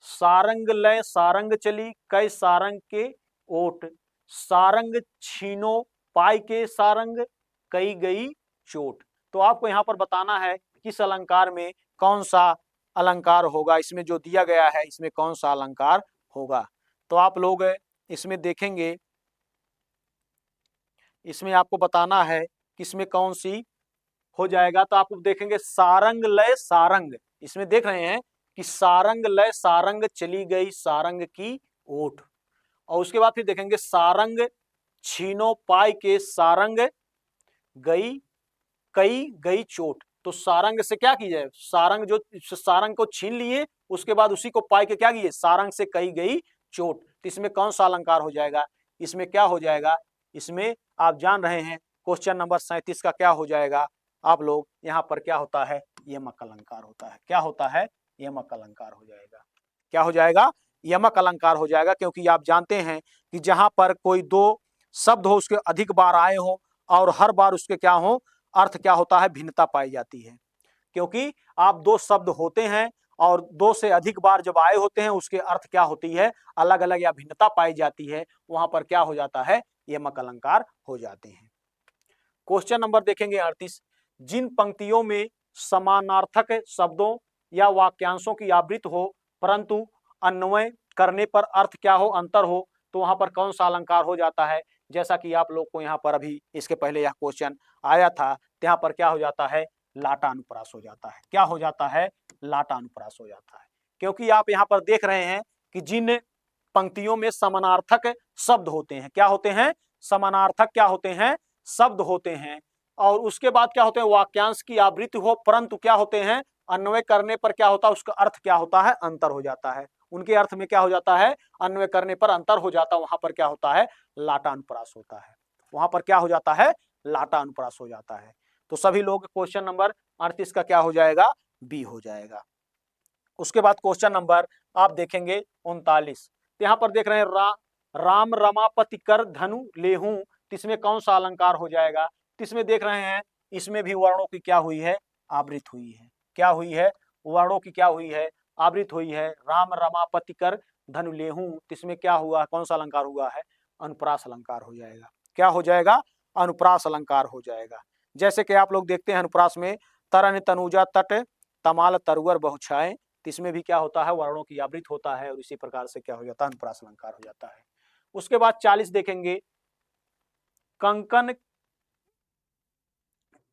सारंग लय सारंग चली कै सारंग के ओट, सारंग छीनो पाई के सारंग कई गई चोट। तो आपको यहाँ पर बताना है किस अलंकार में कौन सा अलंकार होगा। इसमें जो दिया गया है इसमें कौन सा अलंकार होगा। तो आप लोग इसमें देखेंगे, इसमें आपको बताना है किसमें कौन सी हो जाएगा। तो आप देखेंगे सारंग लय सारंग, इसमें देख रहे हैं कि सारंग लय सारंग चली गई सारंग की ओट। और उसके बाद फिर देखेंगे सारंग छीनो पाई के सारंग गई कई गई चोट। तो सारंग से क्या की जाए, सारंग जो सारंग को छीन लिए, उसके बाद उसी को पाई के क्या किए, सारंग से कही गई चोट। तो इसमें कौन सा अलंकार हो जाएगा, इसमें क्या हो जाएगा, इसमें आप जान रहे हैं क्वेश्चन नंबर 37 का क्या हो जाएगा आप लोग, यहाँ पर क्या होता है, यमक अलंकार होता है। क्या होता है, यमक अलंकार हो जाएगा। क्या हो जाएगा, यमक अलंकार हो जाएगा। क्योंकि आप जानते हैं कि जहां पर कोई दो शब्द हो, उसके अधिक बार आए हो और हर बार उसके क्या हो, अर्थ क्या होता है, भिन्नता पाई जाती है। क्योंकि आप दो शब्द होते हैं और दो से अधिक बार जब आए होते हैं, उसके अर्थ क्या होती है, अलग अलग या भिन्नता पाई जाती है, वहां पर क्या हो जाता है, यमक अलंकार हो जाते हैं। क्वेश्चन नंबर देखेंगे 38, जिन पंक्तियों में समानार्थक शब्दों या वाक्यांशों की आवृत्ति हो परंतु अन्वय करने पर अर्थ क्या हो, अंतर हो, तो वहां पर कौन सा अलंकार हो जाता है। जैसा कि आप लोग को यहाँ पर अभी इसके पहले यह क्वेश्चन आया था, तो यहाँ पर क्या हो जाता है, लाटा अनुप्रास हो जाता है। क्या हो जाता है, लाटा अनुप्रास हो जाता है। क्योंकि आप यहाँ पर देख रहे हैं कि जिन पंक्तियों में समानार्थक शब्द होते हैं, क्या होते हैं, समानार्थक क्या होते हैं, शब्द होते हैं, और उसके बाद क्या होते हैं, वाक्यांश की आवृत्ति हो परंतु क्या होते हैं, अन्वय करने पर क्या होता है, उसका अर्थ क्या होता है, अंतर हो जाता है। उनके अर्थ में क्या हो जाता है, अन्वय करने पर अंतर हो जाता है, वहां पर क्या होता है, लाटा अनुप्रास होता है। वहां पर क्या हो जाता है, लाटा अनुप्रास हो जाता है। तो सभी लोग क्वेश्चन नंबर 38 का क्या हो जाएगा, बी हो जाएगा। उसके बाद क्वेश्चन नंबर आप देखेंगे 39, यहाँ पर देख रहे हैं राम रमापति कर धनु लेहूं, इसमें कौन सा अलंकार हो जाएगा। इसमें देख रहे हैं, इसमें भी वर्णों की क्या हुई है, आवृत हुई है। क्या हुई है, वर्णों की क्या हुई है, आवृत हुई है। राम रमापति कर धनु लेहूं, इसमें क्या हुआ, कौन सा अलंकार हुआ है, अनुप्रास अलंकार हो जाएगा। क्या हो जाएगा, अनुप्रास अलंकार हो जाएगा। जैसे कि आप लोग देखते हैं अनुप्रास में, तरन तनुजा तट तमाल तरुअर बहुछाए, इसमें भी क्या होता है, वर्णों की आवृत होता है और इसी प्रकार से क्या हो जाता है, अनुप्रास अलंकार हो जाता है। उसके बाद 40 देखेंगे, कंकन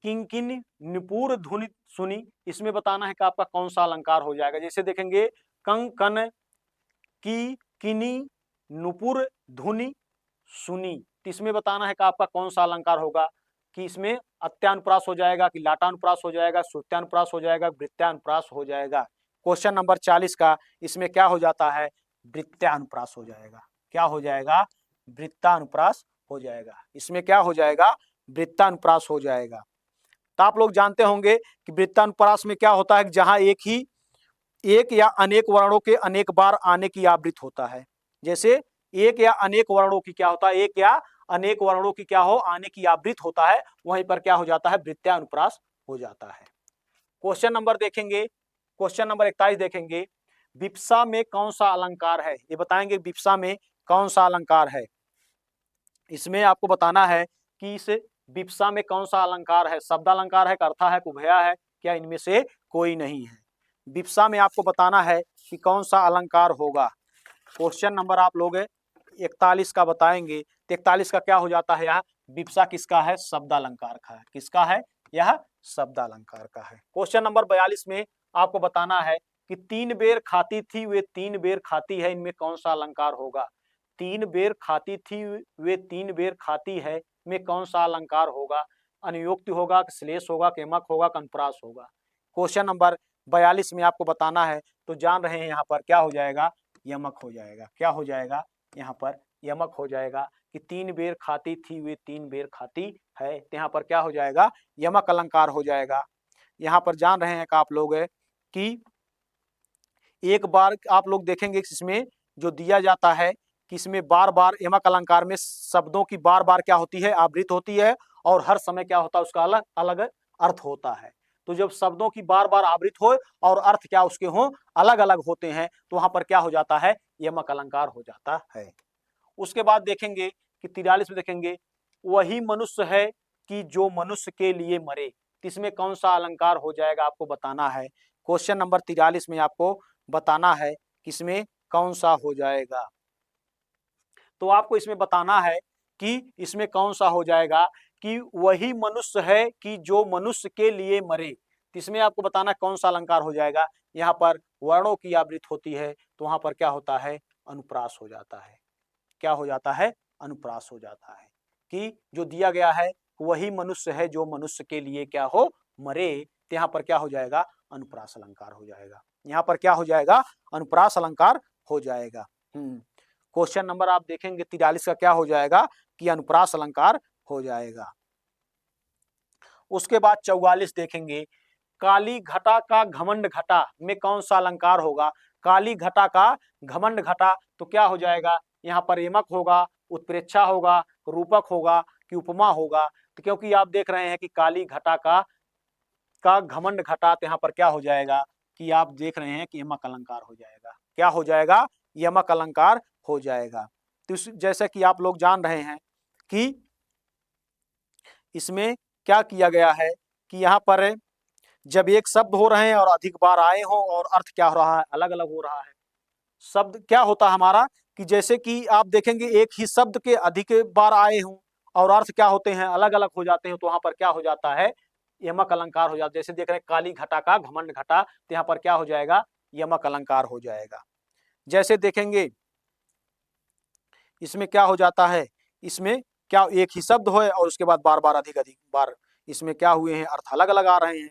किंकिन निपुर धुनि सुनी, इसमें बताना है कि आपका कौन सा अलंकार हो जाएगा। जैसे देखेंगे, कंकन की किनी नुपुर धुनि सुनी, इसमें बताना है कि आपका कौन सा अलंकार होगा, कि इसमें अत्यानुप्रास हो जाएगा, कि लाटानुप्रास हो जाएगा, श्रुत्यानुप्रास हो जाएगा, वृत्त्यानुप्रास हो जाएगा। क्वेश्चन नंबर 40 का इसमें क्या हो जाता है, वृत्त्यानुप्रास हो जाएगा। क्या हो जाएगा, वृत्तानुप्रास हो जाएगा। इसमें क्या हो जाएगा, वृत्तानुप्रास हो जाएगा। तो आप लोग जानते होंगे कि वृत्तानुप्रास में क्या होता है, जहां एक या अनेक वर्णों के अनेक बार आने की आवृत्ति होता है। जैसे एक या अनेक वर्णों की क्या होता है, एक या अनेक वर्णों की क्या हो, आने की आवृत्ति होता है, वहीं पर क्या हो जाता है, वृत्त्यानुप्रास हो जाता है। क्वेश्चन नंबर देखेंगे, क्वेश्चन नंबर 41 देखेंगे, विप्सा में कौन सा अलंकार है, ये बताएंगे विप्सा में कौन सा अलंकार है। इसमें आपको बताना है कि इस विप्सा में कौन सा अलंकार है, शब्द अलंकार है, अर्था है, कुभया है, क्या इनमें से कोई नहीं है। विप्सा में आपको बताना है कि कौन सा अलंकार होगा। क्वेश्चन नंबर आप लोग 41 का बताएंगे, तो 41 का क्या हो जाता है, यहाँ विप्सा किसका है, शब्द अलंकार का है। किसका है, यह शब्द अलंकार का है। क्वेश्चन नंबर 42 में आपको बताना है कि 3 बेर खाती थी वे 3 बेर खाती है, इनमें कौन सा अलंकार होगा। 3 बेर खाती थी वे 3 बेर खाती है में कौन सा अलंकार होगा, अनुयोक्ति होगा, श्लेष होगा, केमक होगा, अनुप्रास होगा। क्वेश्चन नंबर 42 में आपको बताना है, तो जान रहे हैं यहाँ पर क्या हो जाएगा, यमक हो जाएगा। क्या हो जाएगा, यहाँ पर यमक हो जाएगा कि 3 बेर खाती थी वे 3 बेर खाती है, तो यहाँ पर क्या हो जाएगा, यमक अलंकार हो जाएगा। यहाँ पर जान रहे हैं कि आप लोग कि एक बार आप लोग देखेंगे इसमें जो दिया जाता है कि इसमें बार बार यमक अलंकार में शब्दों की बार बार क्या होती है, आवृत्ति होती है, और हर समय क्या होता है, उसका अलग अलग अर्थ होता है। तो जब शब्दों की बार बार आवृत्ति हो और अर्थ क्या उसके हों, अलग अलग होते हैं, तो वहां पर क्या हो जाता है, यमक अलंकार हो जाता है। उसके बाद देखेंगे कि 43 में देखेंगे, वही मनुष्य है कि जो मनुष्य के लिए मरे, इसमें कौन सा अलंकार हो जाएगा, आपको बताना है। क्वेश्चन नंबर 43 में आपको बताना है किसमें कौन सा हो जाएगा। तो आपको इसमें बताना है कि इसमें कौन सा हो जाएगा, कि वही मनुष्य है कि जो मनुष्य के लिए मरे, इसमें आपको बताना कौन सा अलंकार हो जाएगा। यहाँ पर वर्णों की आवृत्ति होती है, तो वहां पर क्या होता है, अनुप्रास हो जाता है। क्या हो जाता है, अनुप्रास हो जाता है। कि जो दिया गया है वही मनुष्य है जो मनुष्य के लिए क्या हो, मरे। तो यहाँ पर क्या हो जाएगा, अनुप्रास अलंकार हो जाएगा। यहाँ पर क्या हो जाएगा, अनुप्रास अलंकार हो जाएगा। क्वेश्चन नंबर आप देखेंगे 43 का क्या हो जाएगा कि अनुप्रास अलंकार हो जाएगा। उसके बाद 44 देखेंगे, काली घटा का घमंड घटा में कौन सा अलंकार होगा। काली घटा का घमंड घटा तो क्या हो जाएगा, यहाँ पर एमक होगा, उत्प्रेक्षा होगा, रूपक होगा कि उपमा होगा। तो क्योंकि आप देख रहे हैं कि काली घटा का घमंड घटा, तो यहाँ पर क्या हो जाएगा कि आप देख रहे हैं कि यमक अलंकार हो जाएगा। क्या हो जाएगा, यमक अलंकार हो जाएगा। तो जैसे कि आप लोग जान रहे हैं कि इसमें क्या किया गया है कि यहाँ पर जब एक शब्द हो रहे हैं और अधिक बार आए हो और अर्थ क्या हो रहा है, अलग अलग हो रहा है। शब्द क्या होता है हमारा कि जैसे कि आप देखेंगे एक ही शब्द के अधिक बार आए हों और अर्थ क्या होते हैं, अलग अलग हो जाते हैं, तो वहां पर क्या हो जाता है, यमक अलंकार हो जाता है। जैसे देख रहे हैं काली घटा का घमंड घटा, तो यहाँ पर क्या हो जाएगा, यमक अलंकार हो जाएगा। जैसे देखेंगे इसमें क्या हो जाता है, इसमें क्या एक ही शब्द हो और उसके बाद बार बार अधिक अधिक बार इसमें क्या हुए हैं, अर्थ अलग अलग आ रहे हैं।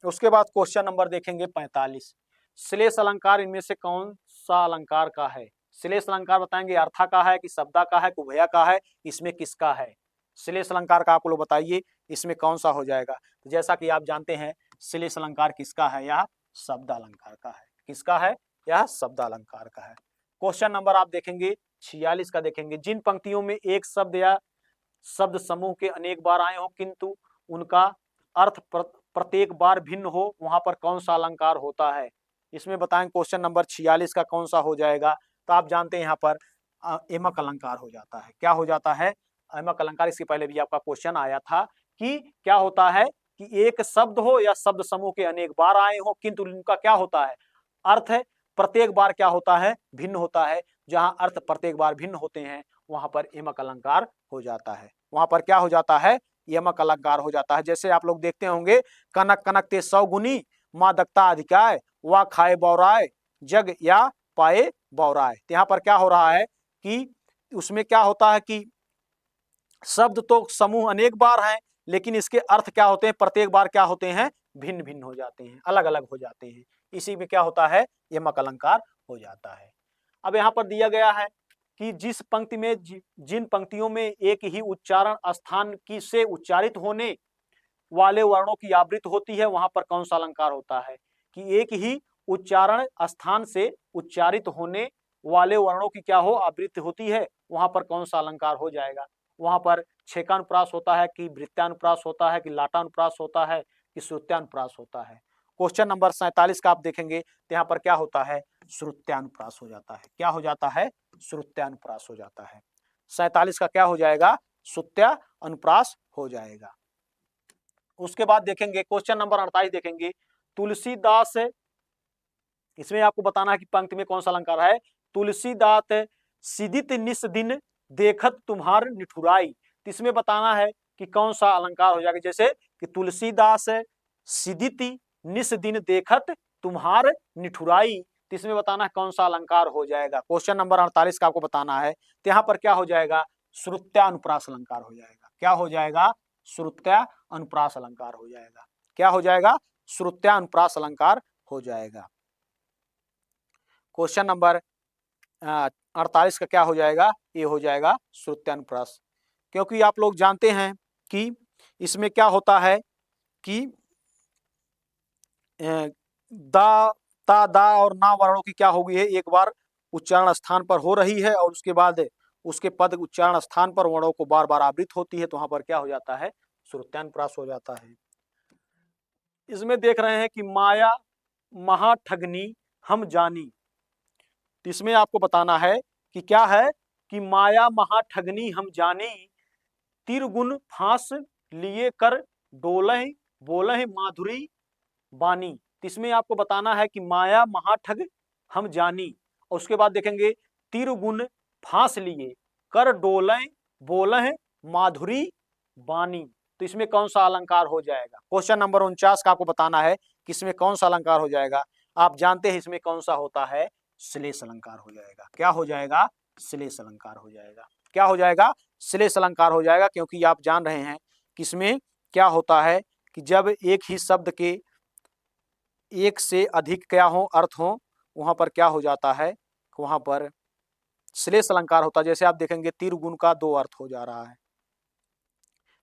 उसके बाद क्वेश्चन नंबर देखेंगे 45, श्लेष अलंकार इनमें से कौन सा अलंकार का है। श्लेष अलंकार बताएंगे अर्था का है कि शब्दा का है कि उभया का है, इसमें किसका है। श्लेष अलंकार का आप लोग बताइए इसमें कौन सा हो जाएगा। तो जैसा कि आप जानते हैं श्लेष अलंकार किसका है, यह शब्द अलंकार का है। किसका है, यह शब्द अलंकार का है। क्वेश्चन नंबर आप देखेंगे 46 का देखेंगे, जिन पंक्तियों में एक शब्द या शब्द समूह के अनेक बार आए हो किंतु उनका अर्थ प्रत्येक बार भिन्न हो, वहां पर कौन सा अलंकार होता है। इसमें बताएं क्वेश्चन नंबर 46 का कौन सा हो जाएगा। तो आप जानते हैं यहाँ पर एमक अलंकार हो जाता है। क्या हो जाता है, एमक अलंकार। इसके पहले भी आपका क्वेश्चन आया था कि क्या होता है कि एक शब्द हो या शब्द समूह के अनेक बार आए हो किंतु उनका क्या होता है, अर्थ है प्रत्येक बार क्या होता है, भिन्न होता है। जहां अर्थ प्रत्येक बार भिन्न होते हैं वहां पर एमक अलंकार हो जाता है। वहां पर क्या हो जाता है, यमक अलंकार हो जाता है। जैसे आप लोग देखते होंगे, कनक कनक ते 100 गुनी माँ दक्ता अधिकाय वा खाए बौराय जग या पाए बौराय। यहाँ पर क्या हो रहा है कि उसमें क्या होता है कि शब्द तो समूह अनेक बार हैं लेकिन इसके अर्थ क्या होते हैं, प्रत्येक बार क्या होते हैं, भिन्न भिन्न हो जाते हैं, अलग अलग हो जाते हैं। इसी में क्या होता है, यमक अलंकार हो जाता है। अब यहाँ पर दिया गया है कि जिस पंक्ति में जिन पंक्तियों में एक ही उच्चारण स्थान की से उच्चारित होने वाले वर्णों की आवृत्ति होती है वहां पर कौन सा अलंकार होता है। कि एक ही उच्चारण स्थान से उच्चारित होने वाले वर्णों की क्या हो, आवृत्ति होती है, वहां पर कौन सा अलंकार हो जाएगा। वहां पर छेकानुप्रास होता है कि वृत्तानुप्रास होता है कि लाटानुप्रास होता है कि श्रुत्यानुप्रास होता है। क्वेश्चन नंबर 47 का आप देखेंगे तो यहाँ पर क्या होता है, श्रुत्यानुप्रास हो जाता है। क्या हो जाता है, श्रुत्यानुप्रास हो जाता है। 47 का क्या हो जाएगा, श्रुत्या अनुप्रास हो जाएगा। उसके बाद देखेंगे क्वेश्चन नंबर 48 देखेंगे, तुलसीदास, इसमें आपको बताना है कि पंक्ति में कौन सा अलंकार है। तुलसीदास सिदित निस दिन देखत तुम्हार निठुराई, इसमें बताना है कि कौन सा अलंकार हो जाएगा। जैसे कि तुलसीदास सिदित निस दिन देखत तुम्हार निठुराई, तो इसमें बताना है कौन सा अलंकार हो जाएगा। क्वेश्चन नंबर 48 का आपको बताना है। तो यहाँ पर क्या हो जाएगा, श्रुत्यानुप्रास अलंकार हो जाएगा। क्या हो जाएगा, श्रुत्यानुप्रास अलंकार हो जाएगा। क्या हो जाएगा, श्रुत्यानुप्रास अलंकार हो जाएगा। क्वेश्चन नंबर 48 का क्या हो जाएगा, ये हो जाएगा श्रुत्यानुप्रास। क्योंकि आप लोग जानते हैं कि इसमें क्या होता है कि दा ता दा और ना वर्णों की क्या हो गई है, एक बार उच्चारण स्थान पर हो रही है और उसके बाद उसके पद उच्चारण स्थान पर वर्णों को बार बार आवृत होती है, तो वहां पर क्या हो जाता है, श्रुत्यानुप्रास हो जाता है। इसमें देख रहे हैं कि माया महाठगनी हम जानी, तो इसमें आपको बताना है कि क्या है कि माया महाठगनी हम जानी, तिरगुन फांस लिए कर डोलह बोलह माधुरी बानी। तो इसमें आपको बताना है कि माया महाठग हम जानी, और उसके बाद देखेंगे तिरगुन फांस लिए कर डोलह बोलह माधुरी बानी, तो इसमें कौन सा अलंकार हो जाएगा। क्वेश्चन नंबर 49 का आपको बताना है कि इसमें कौन सा अलंकार हो जाएगा। आप जानते हैं इसमें कौन सा होता है, श्लेष अलंकार हो जाएगा। क्या हो जाएगा, श्लेष अलंकार हो जाएगा। क्या हो जाएगा, श्लेष अलंकार हो जाएगा, क्योंकि आप जान रहे हैं कि इसमें क्या होता है कि जब एक ही शब्द के एक से अधिक क्या हो अर्थ हो, वहां पर क्या हो जाता है, वहां पर श्लेष अलंकार होता है। जैसे आप देखेंगे तीन गुण का दो अर्थ हो जा रहा है,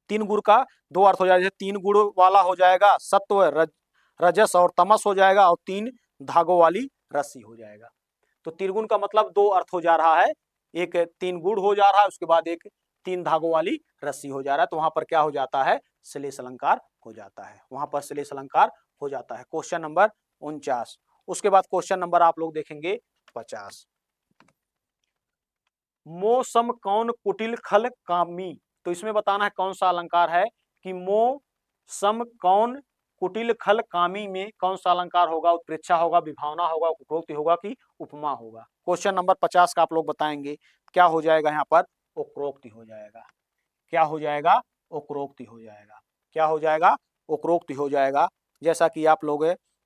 तीन गुण का दो अर्थ हो जाएगा। जैसे तीन गुण वाला हो जाएगा सत्व, रजस और तमस हो जाएगा, और तीन धागों वाली रस्सी हो जाएगा। तो त्रिगुण का मतलब दो अर्थ हो जा रहा है, एक तीन गुण हो जा रहा है, उसके बाद एक तीन धागों वाली रस्सी हो जा रहा है। तो वहां पर क्या हो जाता है, श्लेष अलंकार हो जाता है, वहां पर श्लेष अलंकार हो जाता है। Question number 49। उसके बाद क्वेश्चन नंबर आप लोग देखेंगे 50। मो सम कौन कुटिल खल कामी। तो इसमें बताना है कौन सा अलंकार है कि मो सम कौन कुटिल खल कामी में कौन सा अलंकार होगा, उत्प्रेक्षा होगा, विभावना होगा, उपरोक्ति होगा कि उपमा होगा। क्वेश्चन नंबर 50 का आप लोग बताएंगे क्या हो जाएगा, यहाँ पर उपरोक्ति हो जाएगा। क्या हो जाएगा, उपरोक्ति हो जाएगा। क्या हो जाएगा, उपरोक्ति हो जाएगा। जैसा कि आप लोग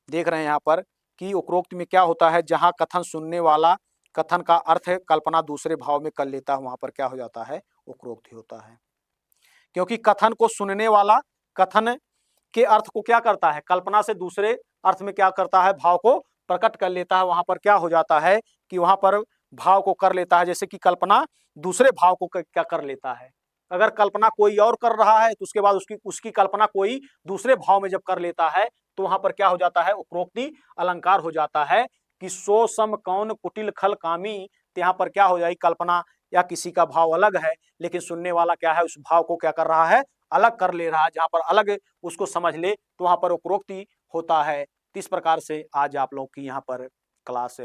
देख रहे हैं यहाँ पर कि उपरोक्ति में क्या होता है, जहां कथन सुनने वाला कथन का अर्थ कल्पना दूसरे भाव में कर लेता है, वहां पर क्या हो जाता है, उपरोक्ति होता है। क्योंकि कथन को सुनने वाला कथन के अर्थ को क्या करता है, कल्पना से दूसरे अर्थ में क्या करता है, भाव को प्रकट कर लेता है। वहां पर क्या हो जाता है कि वहां पर भाव को कर लेता है, जैसे कि कल्पना दूसरे भाव को क्या कर लेता है। अगर कल्पना कोई और कर रहा है तो उसके बाद उसकी कल्पना कोई दूसरे भाव में जब कर लेता है तो वहां पर क्या हो जाता है, उपरोक्ति अलंकार हो जाता है। कि सो सम कौन कुटिल खल कामी, तो यहाँ पर क्या हो जाएगी, कल्पना या किसी का भाव अलग है, लेकिन सुनने वाला क्या है, उस भाव को क्या कर रहा है, अलग कर ले रहा है। जहां पर अलग उसको समझ ले तो वहां पर उपरोक्ति होता है। इस प्रकार से आज आप लोग की यहाँ पर क्लास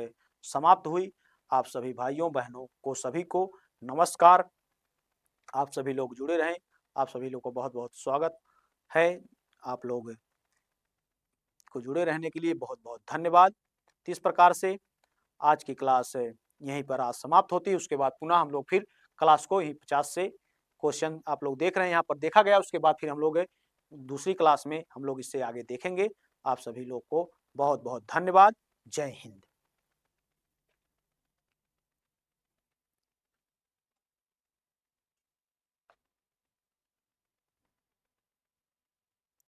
समाप्त हुई। आप सभी भाइयों बहनों को सभी को नमस्कार। आप सभी लोग जुड़े रहें, आप सभी लोग को बहुत बहुत स्वागत है। आप लोग को जुड़े रहने के लिए बहुत बहुत धन्यवाद। इस प्रकार से आज की क्लास यहीं पर आज समाप्त होती है। उसके बाद पुनः हम लोग फिर क्लास को ही 50 से क्वेश्चन आप लोग देख रहे हैं यहाँ पर देखा गया, उसके बाद फिर हम लोग दूसरी क्लास में हम लोग इससे आगे देखेंगे। आप सभी लोग को बहुत बहुत धन्यवाद। जय हिंद।